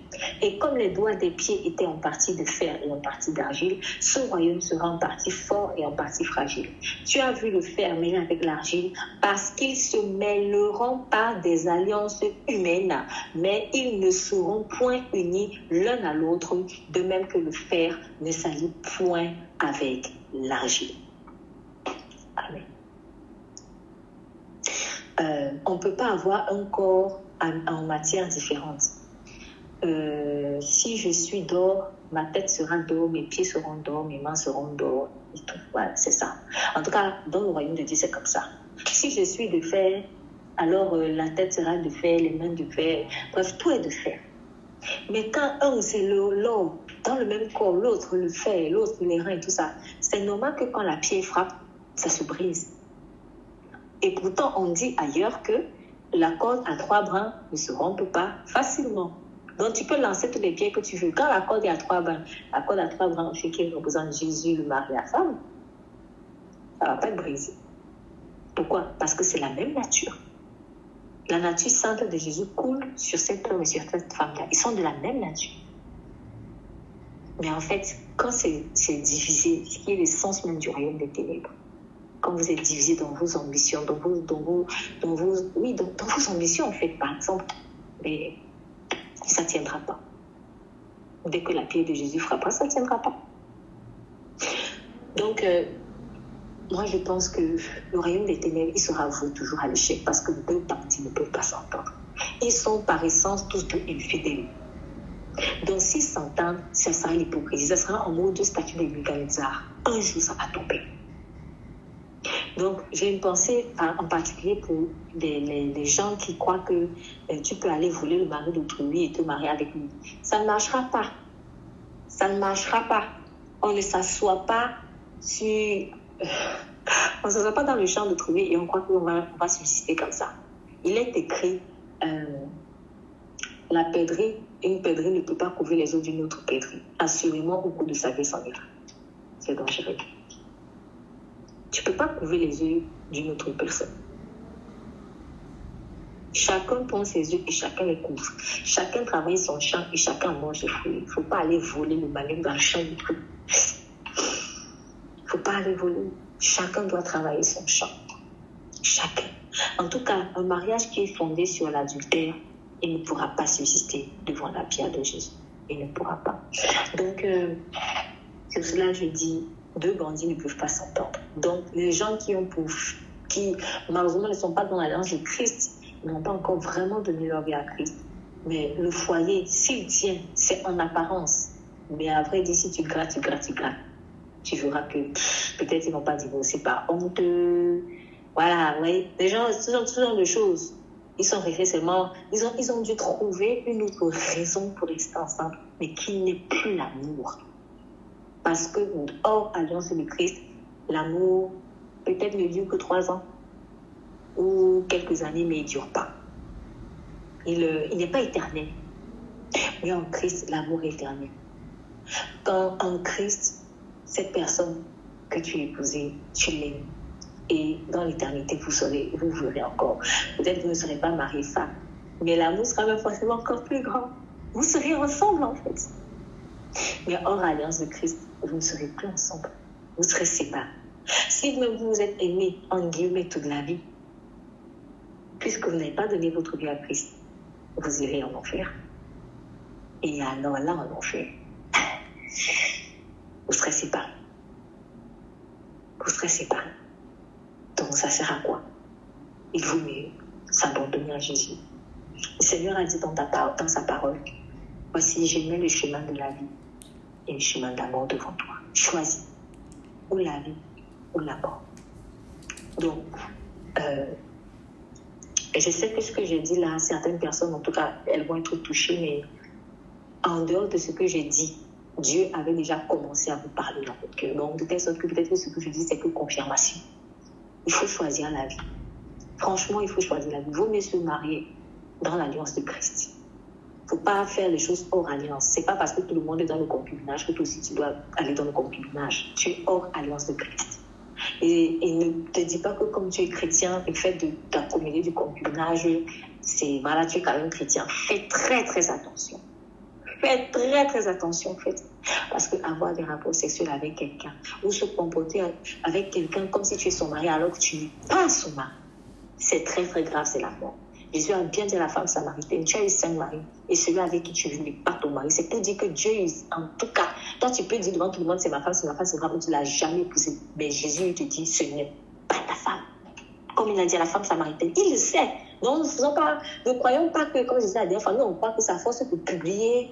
Et comme les doigts des pieds étaient en partie de fer et en partie d'argile, ce royaume sera en partie fort et en partie fragile. Tu as vu le fer mêlé avec l'argile, parce qu'ils se mêleront par des alliances humaines, mais ils ne seront point unis l'un à l'autre, de même que le fer ne s'allie point avec l'argile. Amen. On ne peut pas avoir un corps en matière différente. Si je suis d'or, ma tête sera d'or, mes pieds seront d'or, mes mains seront d'or, et tout. Voilà, c'est ça. En tout cas, dans le royaume de Dieu, c'est comme ça. Si je suis de fer, alors la tête sera de fer, les mains de fer, bref, tout est de fer. Mais quand un, c'est l'or, dans le même corps, l'autre, le fer, l'autre, les reins et tout ça, c'est normal que quand la pierre frappe, ça se brise. Et pourtant, on dit ailleurs que la corde à 3 brins ne se rompt pas facilement. Donc, tu peux lancer tous les pierres que tu veux. Quand la corde est à 3 brins, ce qui représente Jésus, le mari et la femme, ça ne va pas être brisé. Pourquoi? Parce que c'est la même nature. La nature sainte de Jésus coule sur cet homme et sur cette femme-là. Ils sont de la même nature. Mais en fait, quand c'est divisé, ce qui est l'essence même du royaume des ténèbres, quand vous êtes divisé dans vos ambitions, dans vos ambitions, en fait, par exemple, mais ça ne tiendra pas. Dès que la pierre de Jésus frappera, ça ne tiendra pas. Donc, moi, je pense que le royaume des ténèbres, il sera voué toujours à l'échec parce que deux parties ne peuvent pas s'entendre. Ils sont par essence tous deux infidèles. Donc, s'ils s'entendent, ça sera l'hypocrisie. Ça sera en mode de statut de Nebuchadnezzar. Un jour, ça va tomber. Donc, j'ai une pensée en particulier pour les gens qui croient que tu peux aller voler le mari d'autrui et te marier avec lui. Ça ne marchera pas. Ça ne marchera pas. On ne s'assoit pas sur... on ne s'assoit pas dans le champ de trouver et on croit qu'on va susciter comme ça. Il est écrit la pèlerie, une pèlerie ne peut pas couvrir les eaux d'une autre pèlerie. Assurément, au cours de sa vie, s'en ira. C'est dangereux. Tu ne peux pas couvrir les yeux d'une autre personne. Chacun prend ses yeux et chacun les couvre. Chacun travaille son champ et chacun mange les fruits. Il ne faut pas aller voler le malin dans le champ du tout. Il ne faut pas aller voler. Chacun doit travailler son champ. Chacun. En tout cas, un mariage qui est fondé sur l'adultère, il ne pourra pas subsister devant la pierre de Jésus. Il ne pourra pas. Donc, c'est pour cela que je dis, deux bandits ne peuvent pas s'entendre. Donc, les gens qui malheureusement ne sont pas dans l'alliance de Christ, n'ont pas encore vraiment donné leur vie à Christ. Mais le foyer, s'il tient, c'est en apparence. Mais à vrai dire, si tu grattes, tu verras que peut-être ils ne vont pas divorcer par honte. Voilà, oui. Les gens, ce genre de choses. Ils sont restés seulement, ils ont dû trouver une autre raison pour rester ensemble, mais qui n'est plus l'amour. Parce que hors alliance de Christ, l'amour peut-être ne dure que 3 ans ou quelques années, mais il ne dure pas. Il n'est pas éternel. Mais en Christ, l'amour est éternel. Quand en Christ, cette personne que tu as épousée, tu l'aimes. Et dans l'éternité, vous verrez encore. Peut-être que vous ne serez pas mariés femmes, mais l'amour sera même forcément encore plus grand. Vous serez ensemble en fait. Mais hors alliance de Christ, vous ne serez plus ensemble. Vous serez séparés. Si même vous vous êtes aimés, en guillemets, toute la vie, puisque vous n'avez pas donné votre vie à Christ, vous irez en enfer. Et alors là, en enfer, vous serez séparés. Vous serez séparés. Donc ça sert à quoi? Il vaut mieux s'abandonner à Jésus. Le Seigneur a dit dans sa parole, voici, je mets le chemin de la vie et le chemin de la mort devant toi. Choisis ou la vie ou la mort. Donc, je sais que ce que j'ai dit là, certaines personnes, en tout cas, elles vont être touchées, mais en dehors de ce que j'ai dit, Dieu avait déjà commencé à vous parler dans votre cœur. Donc, de telle sorte que peut-être que ce que je dis, c'est que confirmation. Il faut choisir la vie. Franchement, il faut choisir la vie. Il vaut mieux se marier dans l'alliance de Christ. Il ne faut pas faire les choses hors alliance. Ce n'est pas parce que tout le monde est dans le concubinage que toi aussi tu dois aller dans le concubinage. Tu es hors alliance de Christ. Et ne te dis pas que comme tu es chrétien, le fait de t'accommoder du concubinage, voilà, tu es quand même chrétien. Fais très très attention. Faites très très attention en fait. Parce qu'avoir des rapports sexuels avec quelqu'un ou se comporter avec quelqu'un comme si tu es son mari alors que tu n'es pas son mari, c'est très très grave, c'est la mort. Jésus a bien dit à la femme samaritaine, tu as eu 5 maris et celui avec qui tu vis n'est pas ton mari. C'est pour dire que Dieu, en tout cas, toi tu peux dire devant tout le monde c'est ma femme, c'est ma femme, c'est ma femme, tu ne l'as jamais épousée. Mais Jésus il te dit ce n'est pas ta femme. Comme il a dit à la femme samaritaine, il le sait. Donc ne croyons pas que, comme je disais la dernière fois, nous on croit que ça force de publier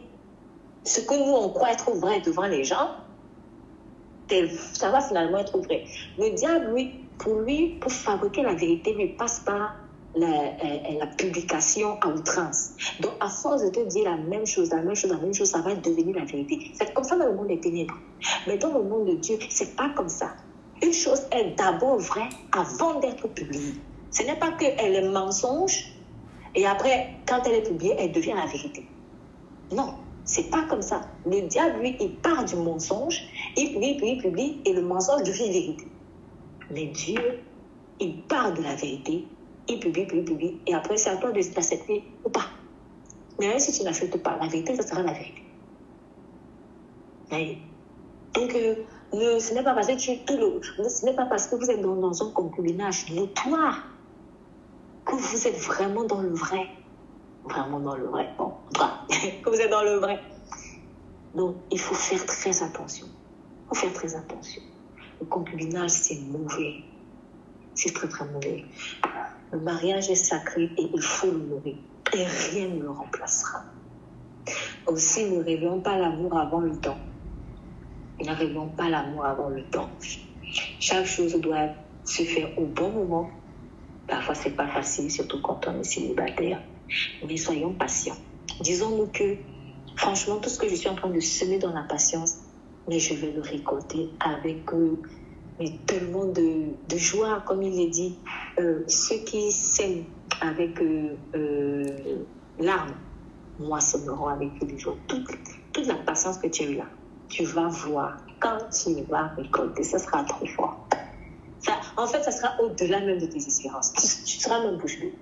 ce que nous on croit être vrai devant les gens, ça va finalement être vrai. Le diable, pour fabriquer la vérité, lui passe par la publication à outrance. Donc, à force de te dire la même chose, ça va devenir la vérité. C'est comme ça dans le monde des ténèbres. Mais dans le monde de Dieu, c'est pas comme ça. Une chose est d'abord vraie avant d'être publiée. Ce n'est pas qu'elle est mensonge et après, quand elle est publiée, elle devient la vérité. Non. C'est pas comme ça. Le diable, lui, il part du mensonge, il publie, et le mensonge devient vérité. Mais Dieu, il part de la vérité, il publie, et après, c'est à toi de l'accepter ou pas. Mais même si tu n'acceptes pas, la vérité, ça sera la vérité. Donc, ce n'est pas parce que vous êtes dans un concubinage notoire que vous êtes vraiment dans le vrai. Vraiment dans le vrai. Bon, que vous êtes dans le vrai. Donc, il faut faire très attention. Le concubinage, c'est mauvais. C'est très, très mauvais. Le mariage est sacré et il faut l'honorer. Et rien ne le remplacera. Aussi, ne réveillons pas l'amour avant le temps. Chaque chose doit se faire au bon moment. Parfois, c'est pas facile, surtout quand on est célibataire. Mais soyons patients. Disons-nous que, franchement, tout ce que je suis en train de semer dans la patience, mais je vais le récolter avec tellement de joie, comme il est dit. Ceux qui sèment avec larmes, moissonneront avec eux les jours. Toute la patience que tu as eue là, tu vas voir, quand tu vas récolter, ça sera trop fort. En fait, ça sera au-delà même de tes espérances. Tu seras même bouche bée.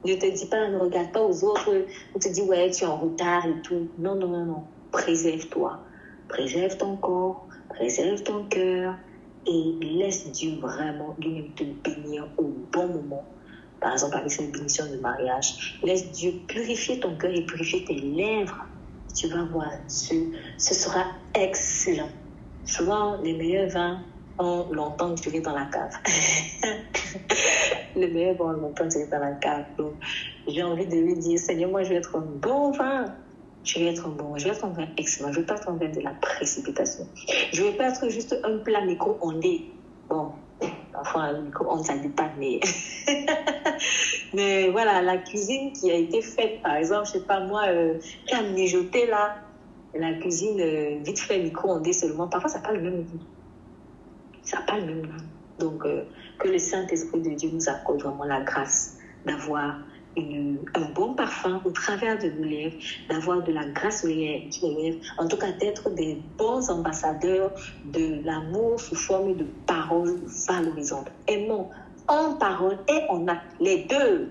Ne te dis pas, ne regarde pas aux autres, on te dit, ouais, tu es en retard et tout. Non. Préserve-toi. Préserve ton corps, préserve ton cœur et laisse Dieu vraiment lui-même te bénir au bon moment. Par exemple, avec cette bénédiction de mariage, laisse Dieu purifier ton cœur et purifier tes lèvres. Tu vas voir, ce sera excellent. Souvent, les meilleurs vins ont longtemps duré dans la cave. Les meilleurs vins ont longtemps duré dans la cave. Donc, j'ai envie de lui dire, Seigneur, moi, je vais être un bon vin. Je vais être un vin excellent. Je ne veux pas être un vin de la précipitation. Je ne veux pas être juste un plat micro-ondé. Bon, enfin, le micro-ondes, ça ne dit pas, mais... mais voilà, la cuisine qui a été faite, par exemple, je ne sais pas moi, qui a mijoté là, la cuisine vite fait micro-ondée seulement, parfois ça n'a pas le même goût. Ça n'a pas le même goût. Donc, que le Saint-Esprit de Dieu nous accorde vraiment la grâce d'avoir un bon parfum au travers de nos lèvres, d'avoir de la grâce sur les lèvres, en tout cas d'être des bons ambassadeurs de l'amour sous forme de paroles valorisantes. Aimons en parole et en acte, les deux.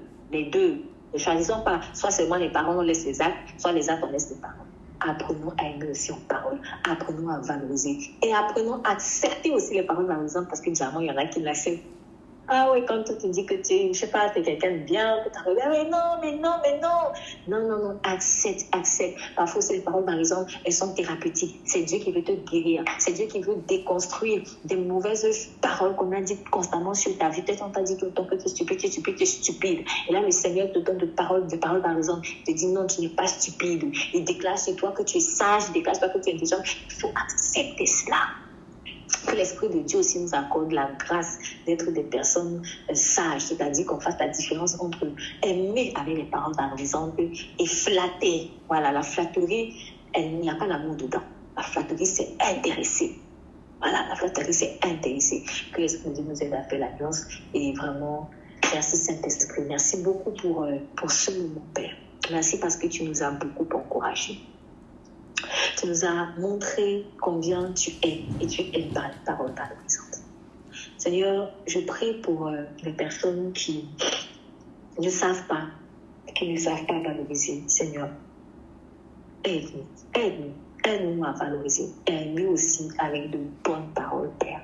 Ne choisissons pas, soit seulement les paroles, on laisse les actes, soit les actes, on laisse les paroles. Apprenons à aimer aussi en parole, apprenons à valoriser et apprenons à accepter aussi les paroles valorisantes parce que généralement, il y en a qui l'acceptent. Ah oui, quand tu te dis que tu, je sais pas, tu es quelqu'un de bien, que tu as regardé, non, accepte. Parfois, ces paroles, par exemple, elles sont thérapeutiques. C'est Dieu qui veut te guérir. C'est Dieu qui veut déconstruire des mauvaises paroles qu'on a dites constamment sur ta vie. Peut-être on t'a dit tout le temps que tu es stupide. Et là, le Seigneur te donne des paroles, par exemple. Il te dit non, tu n'es pas stupide. Il déclare sur toi que tu es sage, il déclare sur toi que tu es intelligent. Il faut accepter cela. Que l'Esprit de Dieu aussi nous accorde la grâce d'être des personnes sages, c'est-à-dire qu'on fasse la différence entre aimer avec les paroles valorisantes et flatter. Voilà, la flatterie, il n'y a pas l'amour dedans. La flatterie, c'est intéressé. Voilà, la flatterie, c'est intéressé. Que l'Esprit de Dieu nous aide à faire la nuance. Et vraiment, merci Saint-Esprit. Merci beaucoup pour ce moment, Père. Merci parce que tu nous as beaucoup encouragés. Tu nous as montré combien tu aimes et tu aimes par les paroles valorisantes. Seigneur, je prie pour les personnes qui ne savent pas valoriser. Seigneur, aide-nous à valoriser. Aide-nous aussi avec de bonnes paroles, Père.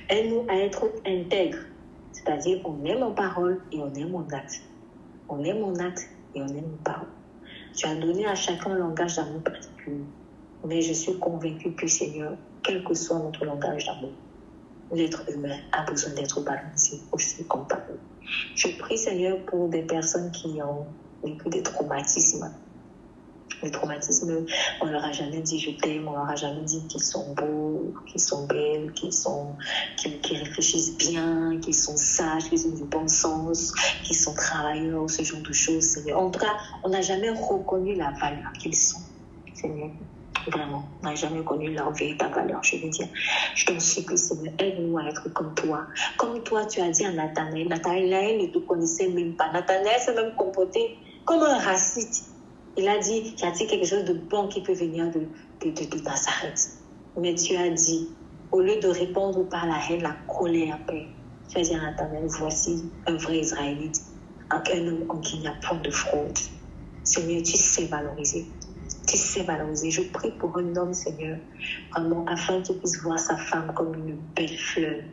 Aide-nous à être intègres, c'est-à-dire on aime en parole et on aime en acte. On aime en acte et on aime en parole. Tu as donné à chacun un langage d'amour particulier. Mais je suis convaincue que, Seigneur, quel que soit notre langage d'amour, l'être humain a besoin d'être balancé aussi comme parole. Je prie, Seigneur, pour des personnes qui ont vécu des traumatismes. Les traumatismes, on ne leur a jamais dit je t'aime, on ne leur a jamais dit qu'ils sont beaux, qu'ils sont belles, qu'ils réfléchissent bien, qu'ils sont sages, qu'ils ont du bon sens, qu'ils sont travailleurs, ce genre de choses, Seigneur. En tout cas, on n'a jamais reconnu la valeur qu'ils sont, Seigneur. Vraiment, on n'a jamais connu leur véritable valeur, je veux dire. Je t'en supplie, Seigneur, aide-nous à être comme toi. Comme toi, tu as dit à Nathanaël. Nathanaël ne te connaissait même pas. Nathanaël s'est même comporté comme un raciste. Il a dit, y a-t-il quelque chose de bon qui peut venir de Nazareth? Mais tu as dit, au lieu de répondre par la haine, la colère, Père, tu as dit à Nathanaël, voici un vrai Israélite, un homme en qui il n'y a point de fraude. Seigneur, tu sais valoriser. Tu sais valoriser. Je prie pour un homme, Seigneur, vraiment, afin qu'il puisse voir sa femme comme une belle fleur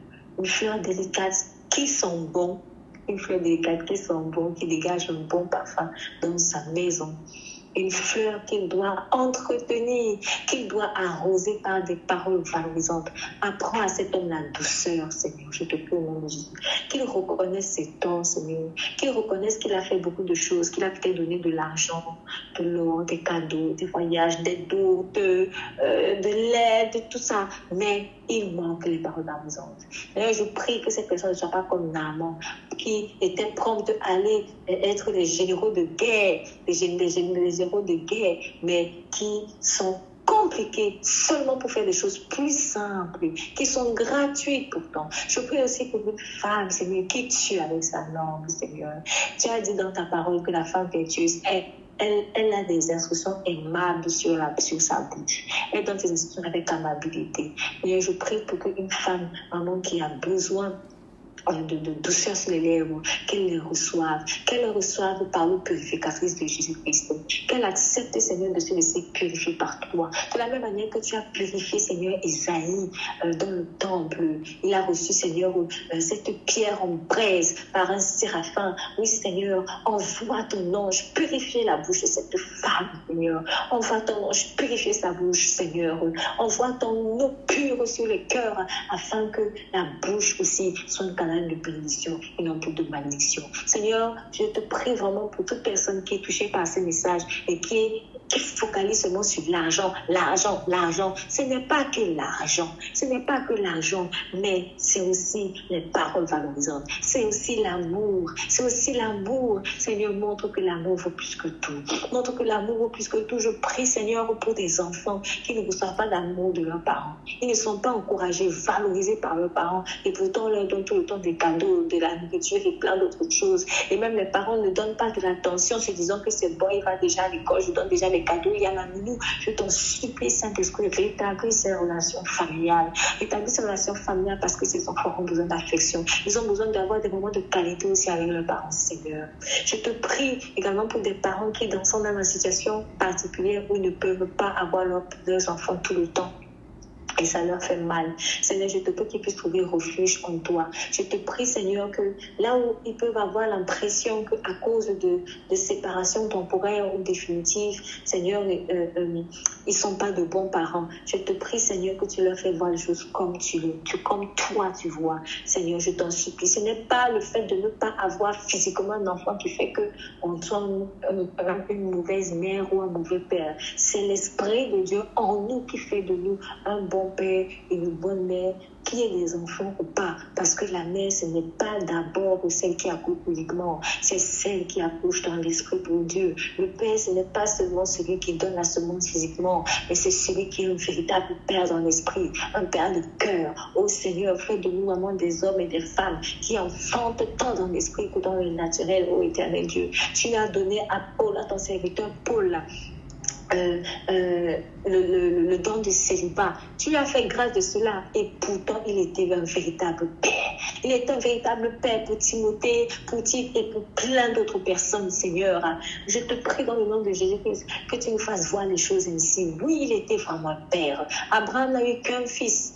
délicate qui sent bon, une fleur délicate qui sent bon, qui dégage un bon parfum dans sa maison. Une fleur qu'il doit entretenir, qu'il doit arroser par des paroles valorisantes. Apprends à cet homme la douceur, Seigneur. Je te prie au nom de Jésus. Qu'il reconnaisse ses torts, Seigneur. Qu'il reconnaisse qu'il a fait beaucoup de choses, qu'il a peut-être donné de l'argent, de l'or, des cadeaux, des voyages, des dons, de l'aide, de tout ça. Mais il manque les paroles valorisantes. Et je prie que cette personne ne soit pas comme Naaman, qui était prompte à aller être des généraux de guerre, des généraux de guerre, mais qui sont compliqués seulement pour faire des choses plus simples, qui sont gratuites pourtant. Je prie aussi pour une femme, Seigneur, qui tue avec sa langue, Seigneur. Tu as dit dans ta parole que la femme vertueuse elle a des instructions aimables sur sa bouche. Elle donne ses instructions avec amabilité. Et je prie pour qu'une femme, vraiment, qui a besoin de douceur sur les lèvres, qu'elle les reçoive par l'eau purificatrice de Jésus-Christ. Qu'elle accepte, Seigneur, de se laisser purifier par toi. De la même manière que tu as purifié, Seigneur, Isaïe dans le temple. Il a reçu, Seigneur, cette pierre en braise par un séraphin. Oui, Seigneur, envoie ton ange purifier la bouche de cette femme, Seigneur. Envoie ton ange purifier sa bouche, Seigneur. Envoie ton eau pure sur le cœur afin que la bouche aussi soit un canal de bénédiction et non plus de malédiction. Seigneur, je te prie vraiment pour toute personne qui est touchée par ce message et qui est qui focalisent seulement sur l'argent, l'argent, l'argent. Ce n'est pas que l'argent, ce n'est pas que l'argent, mais c'est aussi les paroles valorisantes, c'est aussi l'amour, c'est aussi l'amour. Seigneur, montre que l'amour vaut plus que tout. Montre que l'amour vaut plus que tout. Je prie, Seigneur, pour des enfants qui ne reçoivent pas d'amour de leurs parents. Ils ne sont pas encouragés, valorisés par leurs parents, et pourtant on leur donne tout le temps des cadeaux, de la nourriture et plein d'autres choses. Et même les parents ne donnent pas de l'attention, se disant que c'est bon, il va déjà à l'école, je donne déjà les cadeaux, il y a la nounou. Je t'en supplie, Saint-Esprit, rétablis ces relations familiales. Rétablis ces relations familiales parce que ces enfants ont besoin d'affection. Ils ont besoin d'avoir des moments de qualité aussi avec leurs parents, Seigneur. Je te prie également pour des parents qui sont dans une situation particulière où ils ne peuvent pas avoir leurs enfants tout le temps. Et ça leur fait mal. Seigneur, je te prie qu'ils puissent trouver refuge en toi. Je te prie, Seigneur, que là où ils peuvent avoir l'impression qu'à cause de séparation temporaire ou définitive, Seigneur, ils ne sont pas de bons parents. Je te prie, Seigneur, que tu leur fais voir les choses comme comme toi tu vois. Seigneur, je t'en supplie. Ce n'est pas le fait de ne pas avoir physiquement un enfant qui fait qu'on soit une mauvaise mère ou un mauvais père. C'est l'Esprit de Dieu en nous qui fait de nous un bon père et une bonne mère, qui ait des enfants ou pas, parce que la mère, ce n'est pas d'abord celle qui accouche uniquement, c'est celle qui accouche dans l'esprit pour Dieu. Le père, ce n'est pas seulement celui qui donne la semence physiquement, mais c'est celui qui est un véritable père dans l'esprit, un père de cœur. Ô Seigneur, fais de nous vraiment des hommes et des femmes qui enfantent tant dans l'esprit que dans le naturel, ô éternel Dieu. Tu as donné à Paul, à ton serviteur Paul, le don du célibat. Tu lui as fait grâce de cela et pourtant il était un véritable père. Il est un véritable père pour Timothée, pour Tite et pour plein d'autres personnes, Seigneur. Je te prie dans le nom de Jésus-Christ que tu nous fasses voir les choses ainsi. Oui, il était vraiment père. Abraham n'a eu qu'un fils.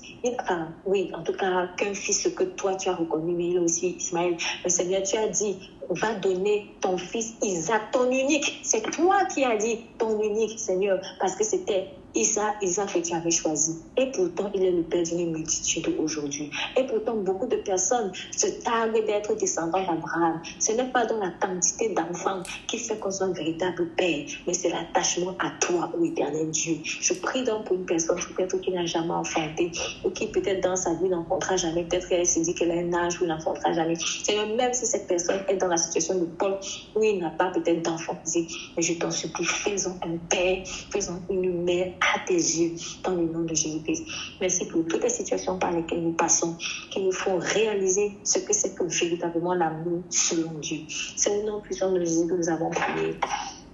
Oui, en tout cas, qu'un fils que toi tu as reconnu, mais il a aussi Ismaël. Le Seigneur, tu as dit, va donner ton fils Isaac, ton unique. C'est toi qui as dit ton unique, Seigneur, parce que c'était Isaac que tu avais choisi. Et pourtant, il est le père d'une multitude aujourd'hui. Et pourtant, beaucoup de personnes se targuent d'être descendants d'Abraham. Ce n'est pas dans la quantité d'enfants qui fait qu'on soit un véritable père, mais c'est l'attachement à toi, ô éternel Dieu. Je prie donc pour une personne peut-être qui n'a jamais enfanté, ou qui peut-être dans sa vie n'enfantera jamais, peut-être qu'elle se dit qu'elle a un âge où elle n'enfantera jamais. Seigneur, même si cette personne est dans la situation de Paul, où il n'a pas peut-être d'enfant physique, mais je t'en supplie, fais-en un père, fais-en une mère à tes yeux, dans le nom de Jésus-Christ. Merci pour toutes les situations par lesquelles nous passons, qui nous font réaliser ce que c'est que véritablement l'amour selon Dieu. C'est au nom puissant de Jésus que nous avons prié.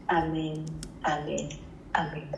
Amen, amen, amen.